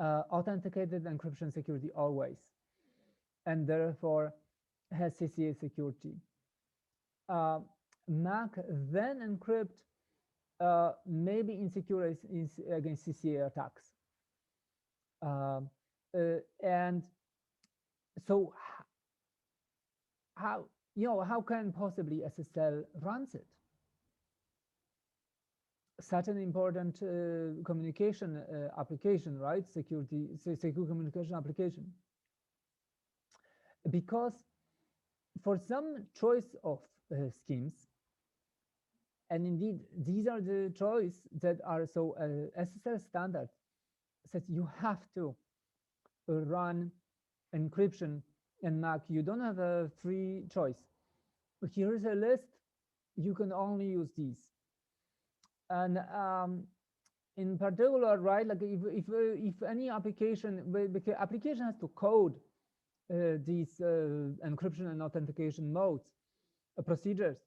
authenticated encryption security always, and therefore has CCA-security. MAC then encrypt may be insecure against CCA attacks. And so how can possibly SSL runs it? Such an important communication application, right? Secure communication application. Because for some choice of schemes, and indeed these are the choice that are so SSL standard says you have to run encryption and MAC. You don't have a free choice. Here's a list. You can only use these. And in particular, right, like if any application, the application has to code these encryption and authentication modes, procedures.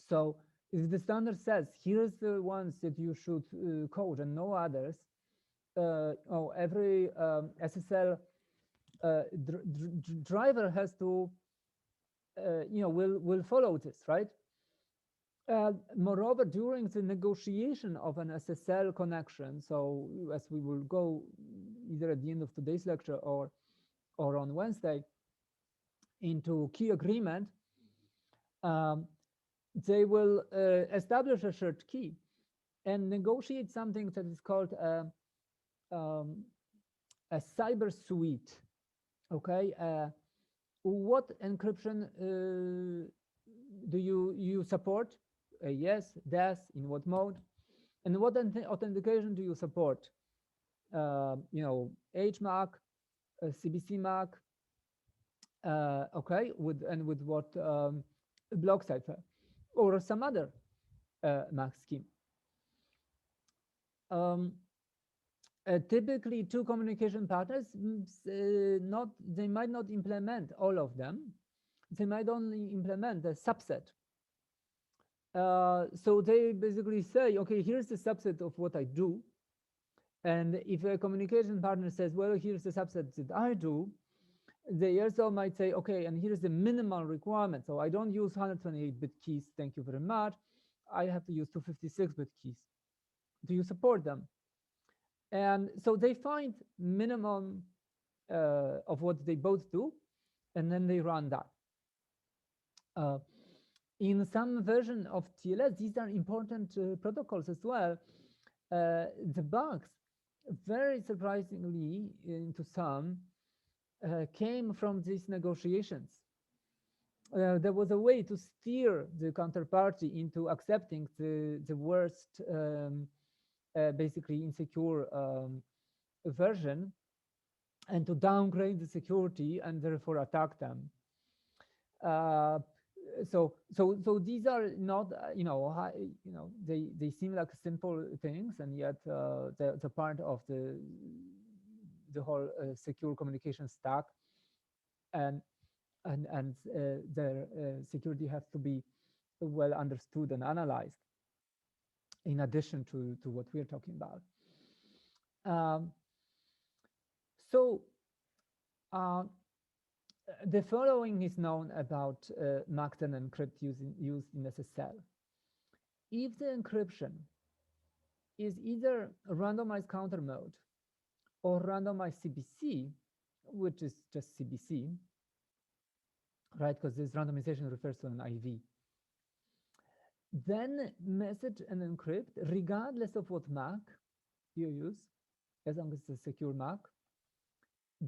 So if the standard says here's the ones that you should code and no others, every SSL driver has to, will follow this, right? Moreover, during the negotiation of an SSL connection, so as we will go either at the end of today's lecture or on Wednesday into key agreement, they will establish a shared key and negotiate something that is called a cyber suite. Okay, what encryption do you support? Yes, DES, in what mode? And what authentication do you support? HMAC, CBC-MAC, okay, with what block cipher or some other MAC scheme. Typically, two communication partners, they might not implement all of them. They might only implement a subset. So they basically say, okay, here's the subset of what I do. And if a communication partner says, well, here's the subset that I do, they also might say, okay, and here's the minimal requirement. So I don't use 128-bit keys. Thank you very much. I have to use 256-bit keys. Do you support them? And so they find minimum of what they both do, and then they run that. In some version of TLS, these are important protocols as well. The bugs, very surprisingly, into some, came from these negotiations. There was a way to steer the counterparty into accepting the worst, basically insecure version, and to downgrade the security and therefore attack them. So these are not, they seem like simple things, and yet the part of the whole secure communication stack, and their security has to be well understood and analyzed, in addition to what we're talking about. The following is known about MAC and encrypt used in SSL. If the encryption is either randomized counter mode or randomized CBC, which is just CBC, right? Because this randomization refers to an IV. Then message and encrypt, regardless of what MAC you use, as long as it's a secure MAC,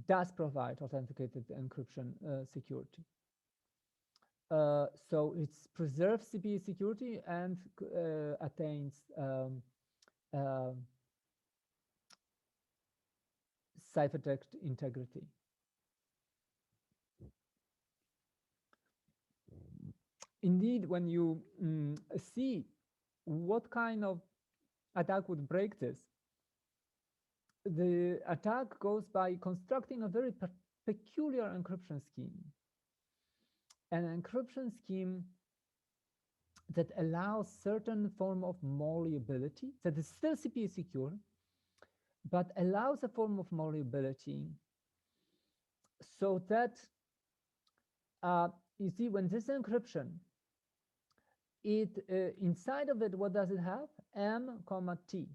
does provide authenticated encryption security. So it's preserves CPA security and attains ciphertext integrity. Indeed, when you see what kind of attack would break this, the attack goes by constructing a very peculiar encryption scheme. An encryption scheme that allows certain form of malleability, that is still CPA-secure, but allows a form of malleability so that, you see, when this encryption, inside of it, what does it have? M, T.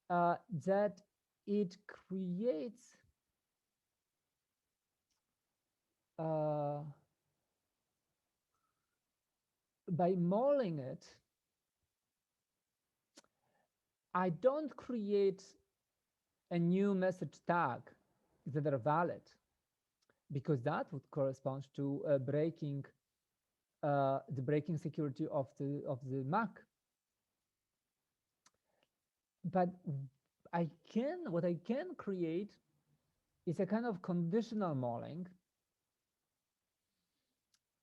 That it creates by mulling it, I don't create a new message tag that are valid, because that would correspond to breaking the breaking security of the MAC. But what I can create is a kind of conditional mulling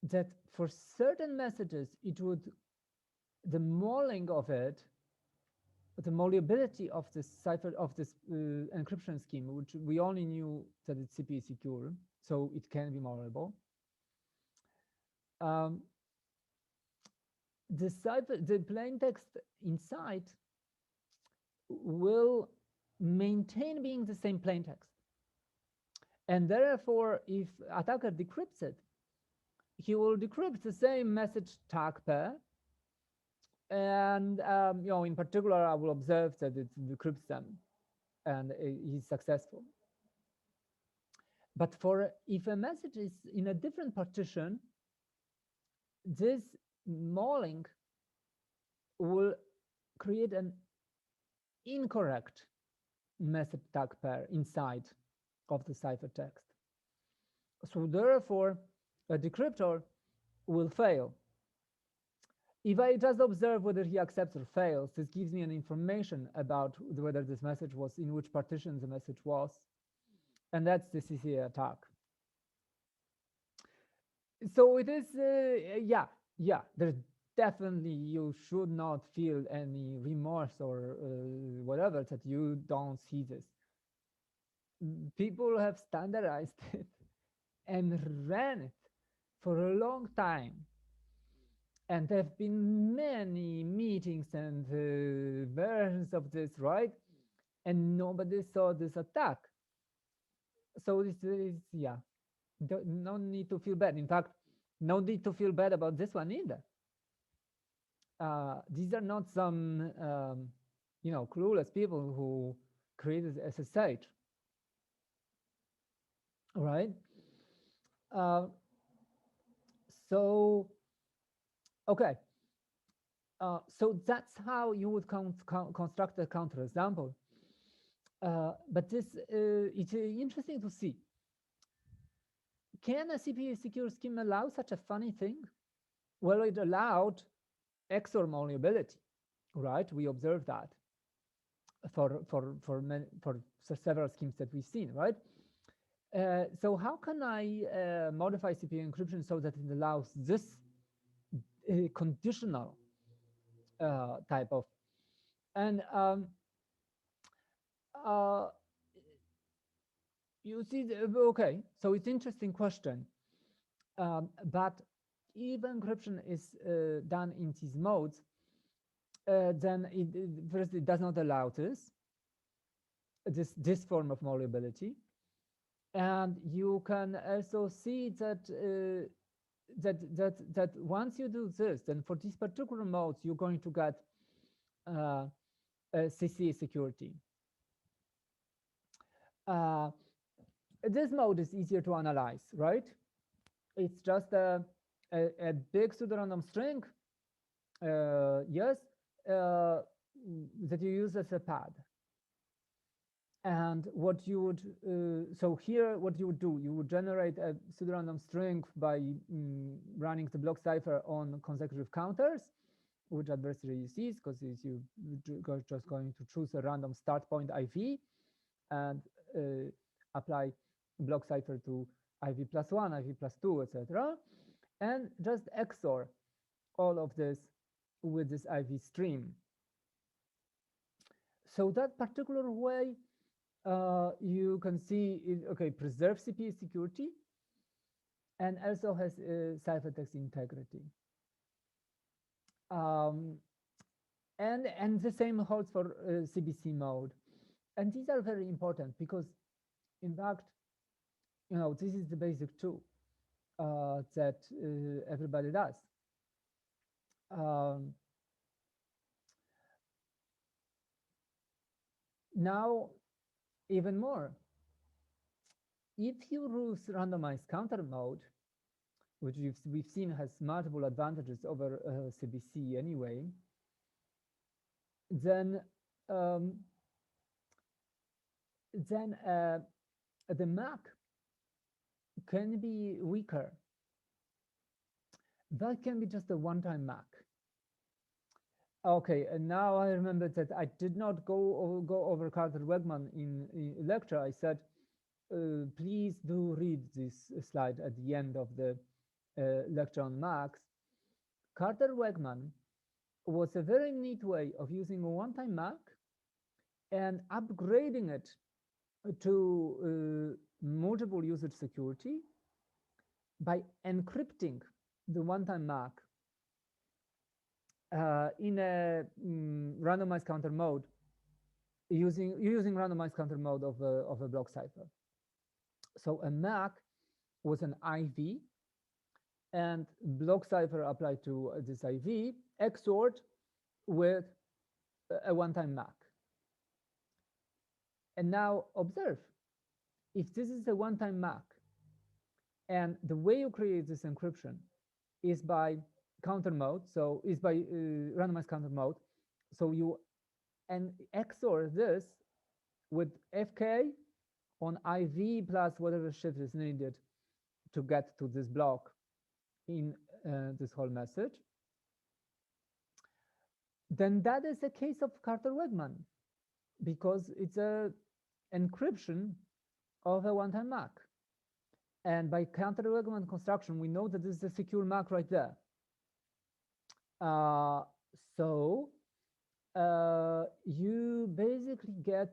that for certain messages the mulling of it, the malleability of this cipher of this encryption scheme, which we only knew that it's CPA-secure, so it can be malleable. The plain text inside will maintain being the same plain text, and therefore, if attacker decrypts it, he will decrypt the same message tag pair, and in particular, I will observe that it decrypts them, and he's successful. But if a message is in a different partition, this mulling will create an incorrect message tag pair inside of the ciphertext. So therefore, a decryptor will fail. If I just observe whether he accepts or fails, this gives me an information about whether this message was in which partition the message was, and that's the CCA attack. So it is, there's definitely, you should not feel any remorse or whatever that you don't see this. People have standardized it and ran it for a long time. And there have been many meetings and versions of this, right? And nobody saw this attack. So this is, no need to feel bad. In fact, no need to feel bad about this one either. These are not some, clueless people who created SSH, right? Okay. So that's how you would construct a counterexample. But this it's interesting to see. Can a CPA-secure scheme allow such a funny thing? Well, it allowed XOR malleability, right? We observed that for several schemes that we've seen, right? So how can I modify CPA encryption so that it allows this conditional type of, and you see, okay, so it's interesting question, but if encryption is done in these modes, then first it does not allow this form of malleability, and you can also see that that once you do this, then for these particular modes, you're going to get CCA security. This mode is easier to analyze, right? It's just a big pseudorandom string, yes, that you use as a pad. And what you would, so here, what you would do, you would generate a pseudorandom string by running the block cipher on consecutive counters, which adversary sees, because you're just going to choose a random start point IV. and apply block cipher to IV+1, IV+2, etc., and just XOR all of this with this IV stream. So that particular way, you can see, okay, preserve CPA security and also has ciphertext integrity. And the same holds for CBC mode. And these are very important because, in fact, this is the basic tool that everybody does. Now, even more, if you use randomized counter mode, which we've seen has multiple advantages over CBC anyway, then the MAC can be weaker. That can be just a one-time MAC. Okay, and now I remember that I did not go over Carter-Wegman in lecture. I said, please do read this slide at the end of the lecture on MACs. Carter-Wegman was a very neat way of using a one-time MAC and upgrading it to multiple usage security by encrypting the one-time MAC in a randomized counter mode, using randomized counter mode of a block cipher. So a MAC was an IV, and block cipher applied to this IV, XORed with a one-time MAC. And now observe, if this is a one-time MAC, and the way you create this encryption is by counter mode, so is by randomized counter mode, so you XOR this with FK on IV plus whatever shift is needed to get to this block in this whole message, then that is a case of Carter-Wegman, because it's a encryption of a one-time MAC. And by Carter-Wegman construction, we know that this is a secure MAC right there. So you basically get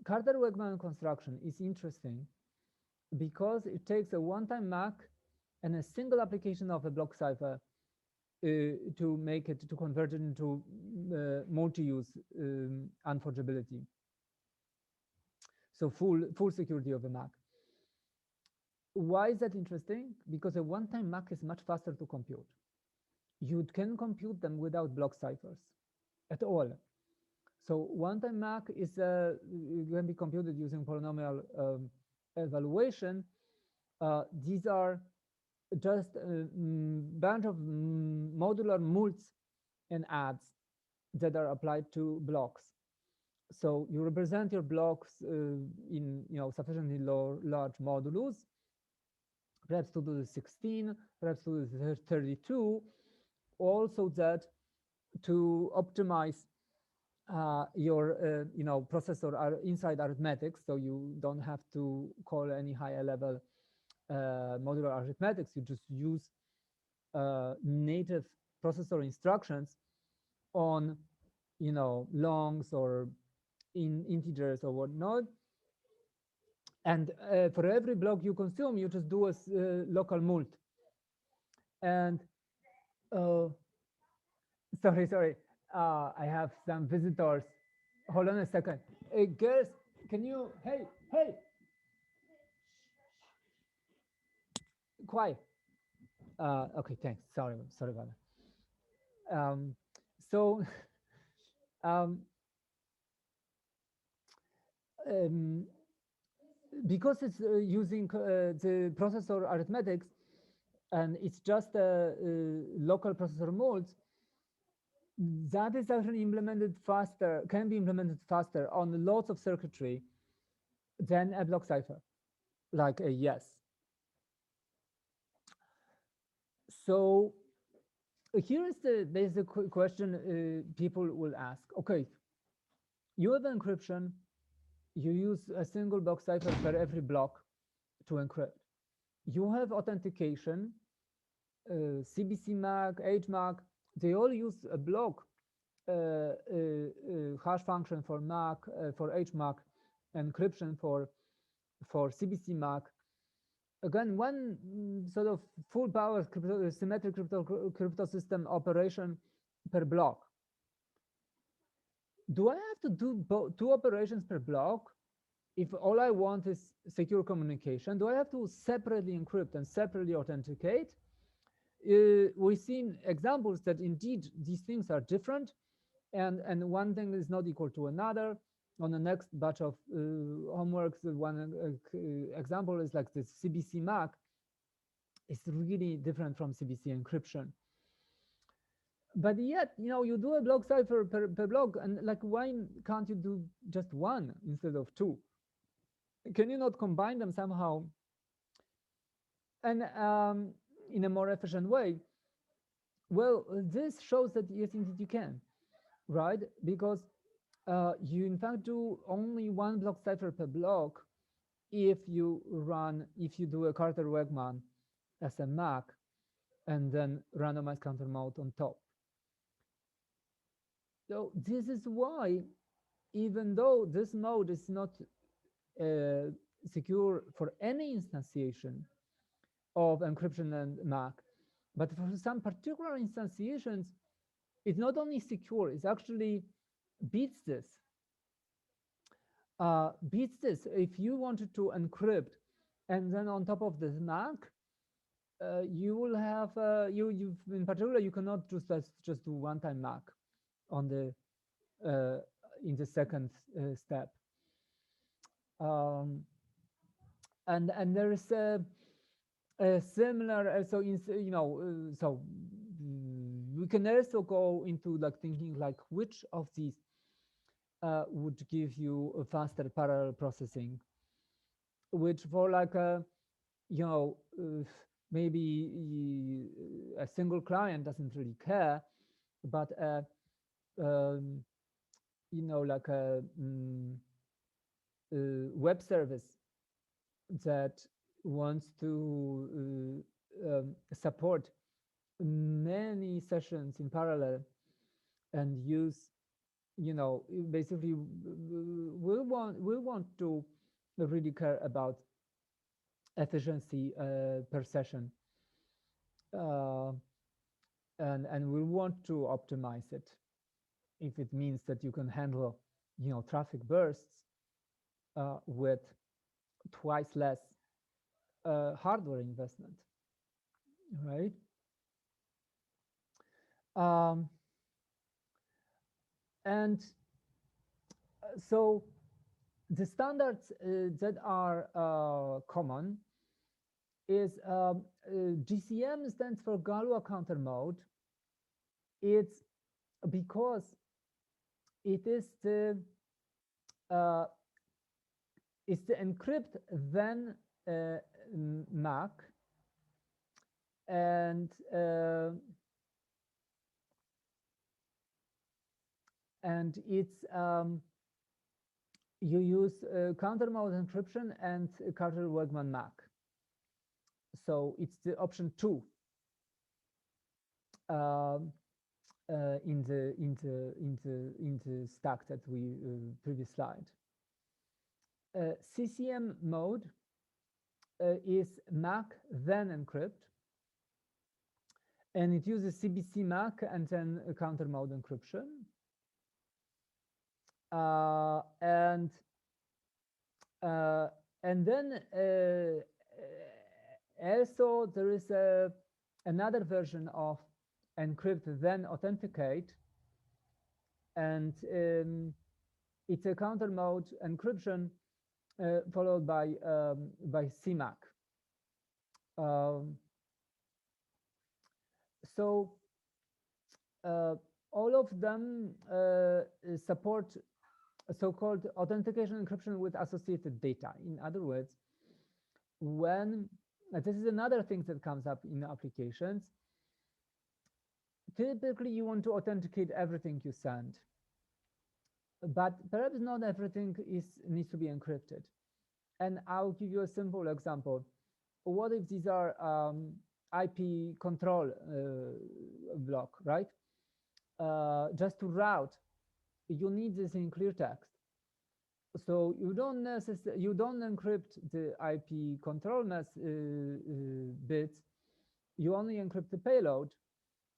Carter-Wegman construction is interesting because it takes a one-time MAC and a single application of a block cipher to make it, to convert it into multi-use unforgeability. So full security of a MAC. Why is that interesting? Because a one-time MAC is much faster to compute. You can compute them without block ciphers at all. So one-time MAC is can be computed using polynomial evaluation. These are just a bunch of modular mults and adds that are applied to blocks. So you represent your blocks in sufficiently large modulus, perhaps to the 16, perhaps to the 32, also that to optimize your processor inside arithmetics, so you don't have to call any higher level modular arithmetics. You just use native processor instructions on longs or in integers or whatnot. And for every block you consume, you just do a local mult. And sorry, I have some visitors. Hold on a second. Hey, girls, can you, hey, quiet. Okay, thanks. Sorry about that. Because it's using the processor arithmetics, and it's just local processor modes, that is actually implemented faster, can be implemented faster on lots of circuitry than a block cipher, like a yes. So here is the basic question people will ask. Okay, You have encryption. You use a single block cipher per every block to encrypt. You have authentication, CBC-MAC, HMAC. They all use a block hash function for MAC, for HMAC, encryption for CBC-MAC. Again, one sort of full power symmetric crypto system operation per block. Do I have to do two operations per block if all I want is secure communication? Do I have to separately encrypt and separately authenticate? We've seen examples that indeed these things are different, and one thing is not equal to another. On the next batch of homeworks, one example is like this CBC-MAC is really different from CBC encryption. But yet, you do a block cipher per block, and like, why can't you do just one instead of two? Can you not combine them somehow? And in a more efficient way? Well, this shows that yes, indeed you can, right? Because you in fact do only one block cipher per block if you do a Carter-Wegman as a MAC and then randomized counter mode on top. So this is why, even though this mode is not secure for any instantiation of encryption and MAC, but for some particular instantiations, it's not only secure, it's actually beats this. If you wanted to encrypt and then on top of this MAC, you will have you in particular, you cannot just do one-time MAC on the in the second step. And there is a similar so we can also go into like thinking like which of these would give you a faster parallel processing, which for like a maybe a single client doesn't really care, but like a web service that wants to support many sessions in parallel and use, basically will want to really care about efficiency per session, and will want to optimize it if it means that you can handle traffic bursts with twice less hardware investment, right? And so the standards that are common is GCM stands for Galois counter mode. It's because it is the encrypt then MAC, and it's you use counter mode encryption and Carter-Wegman MAC. So it's the option 2 in the stack that we previous slide. CCM mode is MAC then encrypt, and it uses CBC-MAC and then a counter mode encryption. And then also there is another version of encrypt then authenticate, and it's a counter mode encryption followed by CMAC. So all of them support so-called authentication encryption with associated data. In other words, when this is another thing that comes up in applications, typically you want to authenticate everything you send. but perhaps not everything needs to be encrypted. And I'll give you a simple example. What if these are IP control block, right? Just to route, you need this in clear text. So you don't encrypt the IP control bits. You only encrypt the payload,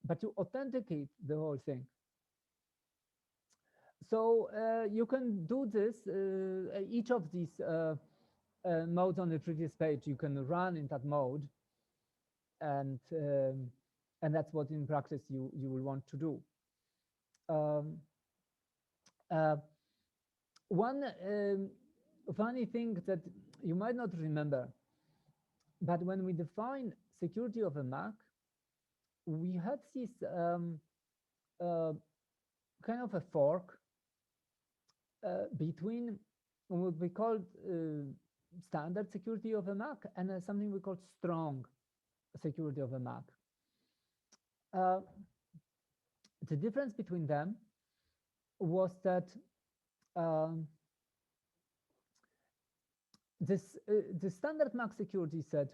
but you authenticate the whole thing. So you can do this. Each of these modes on the previous page, you can run in that mode, and that's what in practice you will want to do. One funny thing that you might not remember, but when we define security of a MAC, we had this kind of a fork between what we called standard security of a MAC and something we called strong security of a MAC. The difference between them was that the standard MAC security said,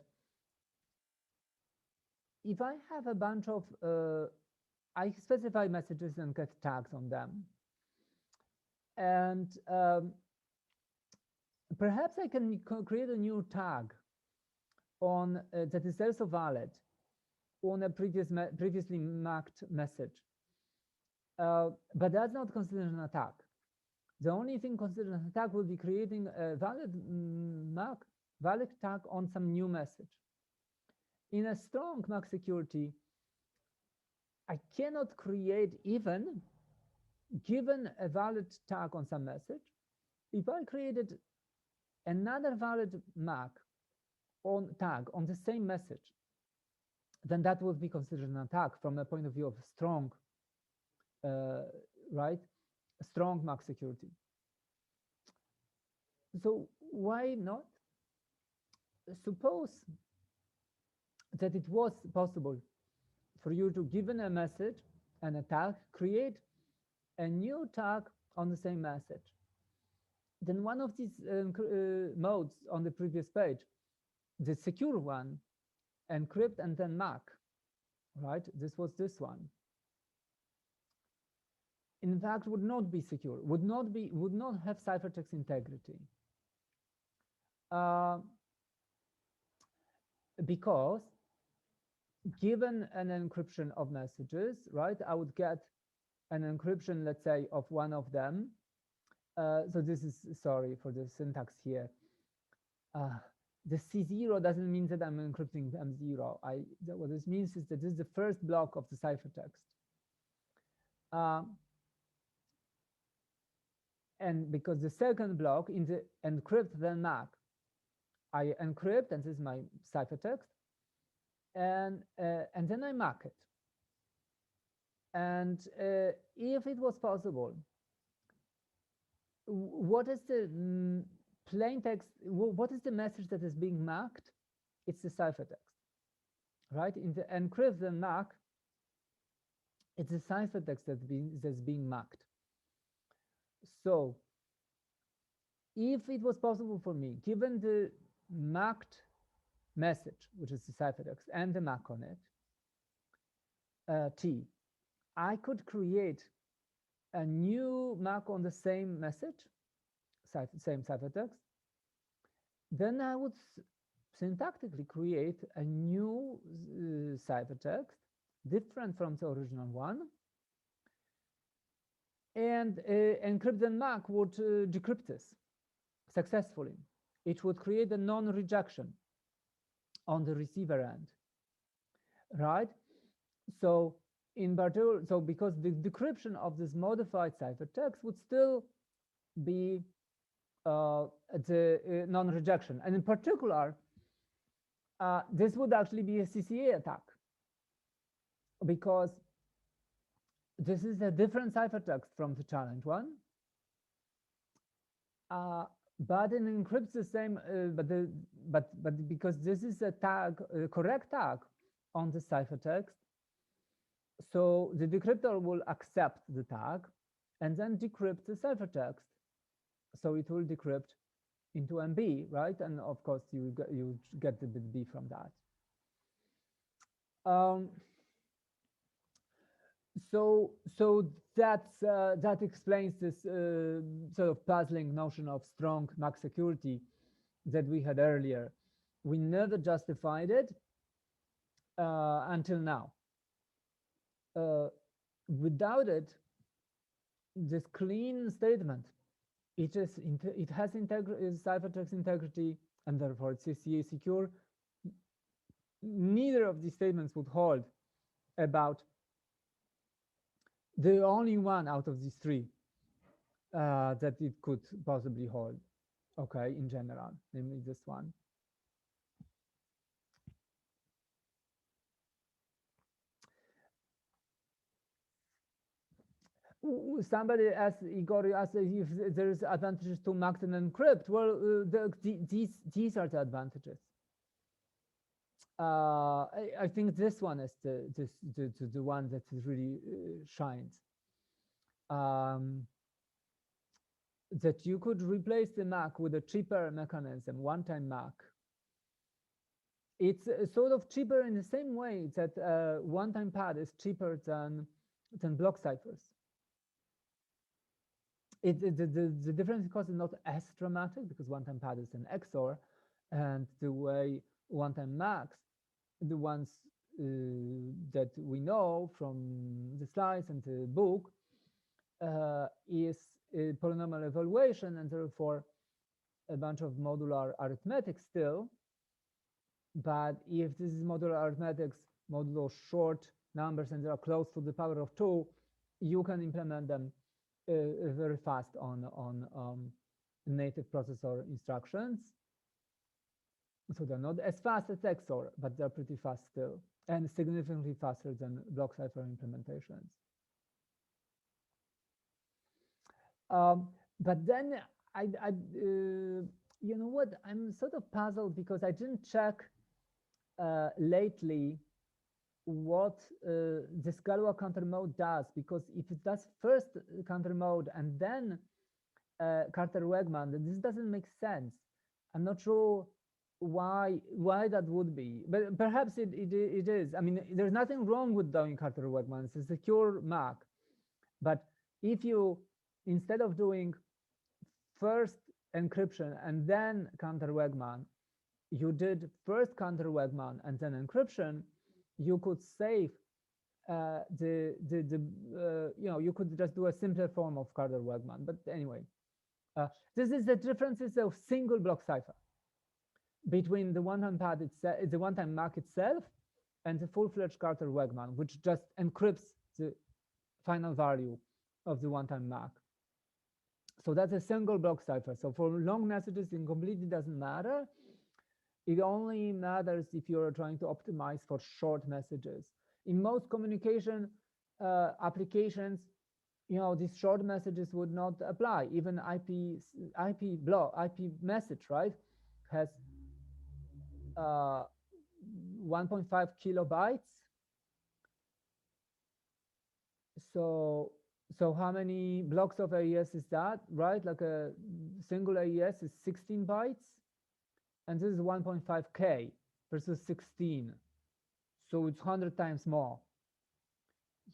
if I have a bunch of, I specify messages and get tags on them. And perhaps I can create a new tag on that is also valid on a previously marked message. But that's not considered an attack. The only thing considered an attack will be creating a valid tag on some new message. In a strong MAC security, I cannot create, even given a valid tag on some message, if I created another valid MAC tag on the same message, then that would be considered an attack from a point of view of strong, strong MAC security. So why not? Suppose that it was possible for you to, given a message and a tag, create a new tag on the same message. Then one of these modes on the previous page, the secure one, encrypt and then MAC, right? This was this one. In fact, would not be secure, would not have ciphertext integrity. Because given an encryption of messages, right, I would get an encryption, let's say, of one of them. So this is, sorry for the syntax here. The C0 doesn't mean that I'm encrypting M0. What this means is that this is the first block of the ciphertext. And because the second block in the encrypt then MAC, I encrypt, and this is my ciphertext, and then I MAC it. And if it was possible, what is the plain text? What is the message that is being MACed? It's the ciphertext, right? In the encrypt and MAC, it's the ciphertext that's being MACed. So if it was possible for me, given the MACed message, which is the ciphertext, and the MAC on it, T, I could create a new MAC on the same message, same ciphertext. Then I would syntactically create a new ciphertext, different from the original one. And encrypt and MAC would decrypt this successfully. It would create a non-rejection on the receiver end, right? So in particular, so because the decryption of this modified ciphertext would still be the non-rejection, and in particular, this would actually be a CCA attack, because this is a different ciphertext from the challenge one, but it encrypts the same. But because this is a tag, a correct tag on the ciphertext, so the decryptor will accept the tag, and then decrypt the ciphertext. So it will decrypt into MB, right? And of course, you get the bit B from that. So that explains this sort of puzzling notion of strong MAC security that we had earlier. We never justified it until now. Without it, this clean statement, it has ciphertext integrity, and therefore it's CCA-secure. Neither of these statements would hold about the only one out of these three that it could possibly hold, okay, in general, namely this one. Somebody asked, Igor asked if there's advantages to MAC and encrypt. Well, these are the advantages. I think this one is the one that really shines. That you could replace the MAC with a cheaper mechanism, one-time MAC. It's sort of cheaper in the same way that one-time pad is cheaper than block ciphers. The difference in cost is not as dramatic because one-time pad is an XOR, and the way one-time MACs, the ones that we know from the slides and the book, is a polynomial evaluation, and therefore a bunch of modular arithmetic still. But if this is modular arithmetics, modulo short numbers, and they are close to the power of 2, you can implement them very fast on native processor instructions. So they're not as fast as XOR, but they're pretty fast still, and significantly faster than block cipher implementations. But then you know what? I'm sort of puzzled because I didn't check lately what this Galois counter mode does, because if it does first counter mode and then Carter-Wegman, then this doesn't make sense. I'm not sure why that would be, but perhaps it is. I mean, there's nothing wrong with doing Carter-Wegman. It's a secure MAC, but if you, instead of doing first encryption and then Carter-Wegman, you did first Carter-Wegman and then encryption, you could save you could just do a simpler form of Carter-Wegman. But anyway, this is the differences of single block cipher between the one-time pad itself, the one-time MAC itself, and the full-fledged Carter-Wegman, which just encrypts the final value of the one-time MAC. So that's a single block cipher. So for long messages, it completely doesn't matter. It only matters if you're trying to optimize for short messages. In most communication applications, you know, these short messages would not apply. Even IP message, right, has 1.5 kilobytes. So how many blocks of AES is that, right? Like a single AES is 16 bytes, and this is 1.5K versus 16. So it's 100 times more.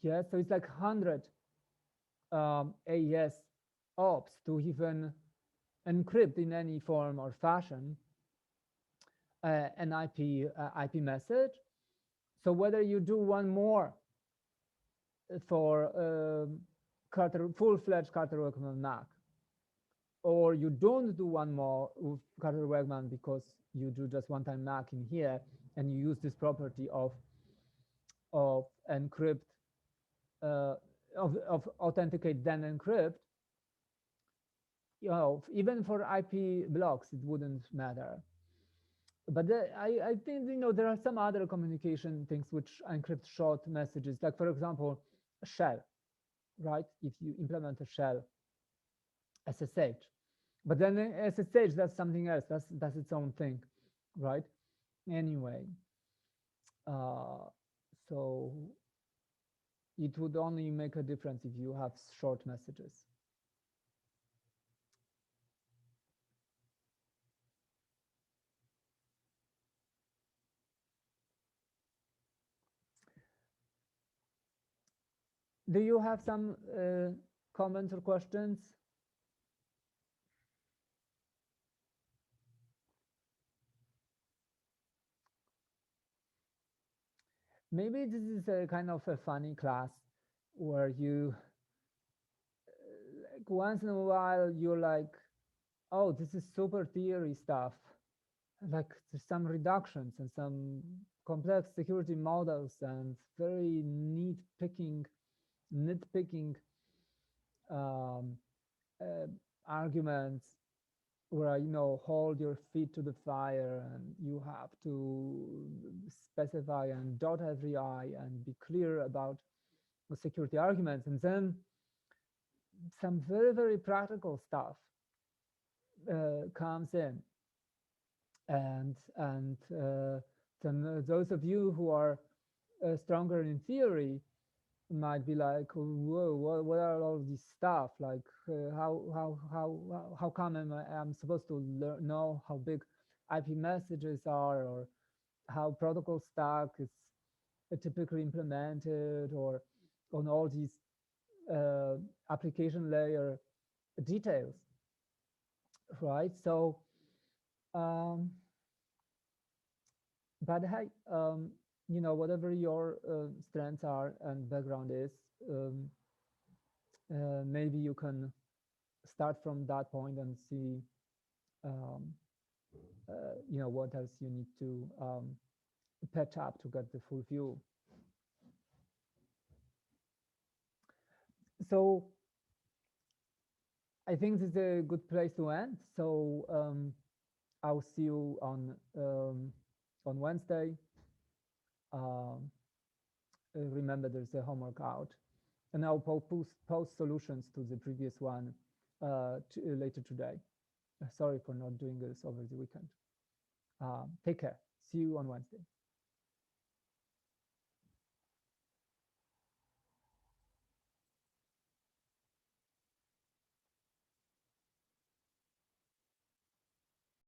Yeah, so it's like 100 AES ops to even encrypt in any form or fashion an IP message. So whether you do one more for full-fledged Carter-Wegman MAC, or you don't do one more with Carter-Wegman because you do just one-time MAC in here, and you use this property of encrypt, of authenticate then encrypt, you know, even for IP blocks, it wouldn't matter. But I think, you know, there are some other communication things which encrypt short messages, like, for example, a shell, right? If you implement a shell SSH, but then SSH, that's something else. That's its own thing, right? Anyway, so it would only make a difference if you have short messages. Do you have some comments or questions? Maybe this is a kind of a funny class where you, like, once in a while, you're like, oh, this is super theory stuff. Like, there's some reductions and some complex security models and very nitpicking um, arguments where, you know, hold your feet to the fire and you have to specify and dot every I and be clear about the security arguments. And then some very, very practical stuff comes in. And then those of you who are stronger in theory might be like, whoa, what are all these stuff? Like, how come I'm supposed to know how big IP messages are, or how protocol stack is typically implemented, or on all these application layer details, right? So, but hey, you know, whatever your strengths are and background is, maybe you can start from that point and see, you know, what else you need to patch up to get the full view. So I think this is a good place to end. So I'll see you on Wednesday. Remember, there's a homework out, and I'll post solutions to the previous one later today. Sorry for not doing this over the weekend. Take care. See you on Wednesday.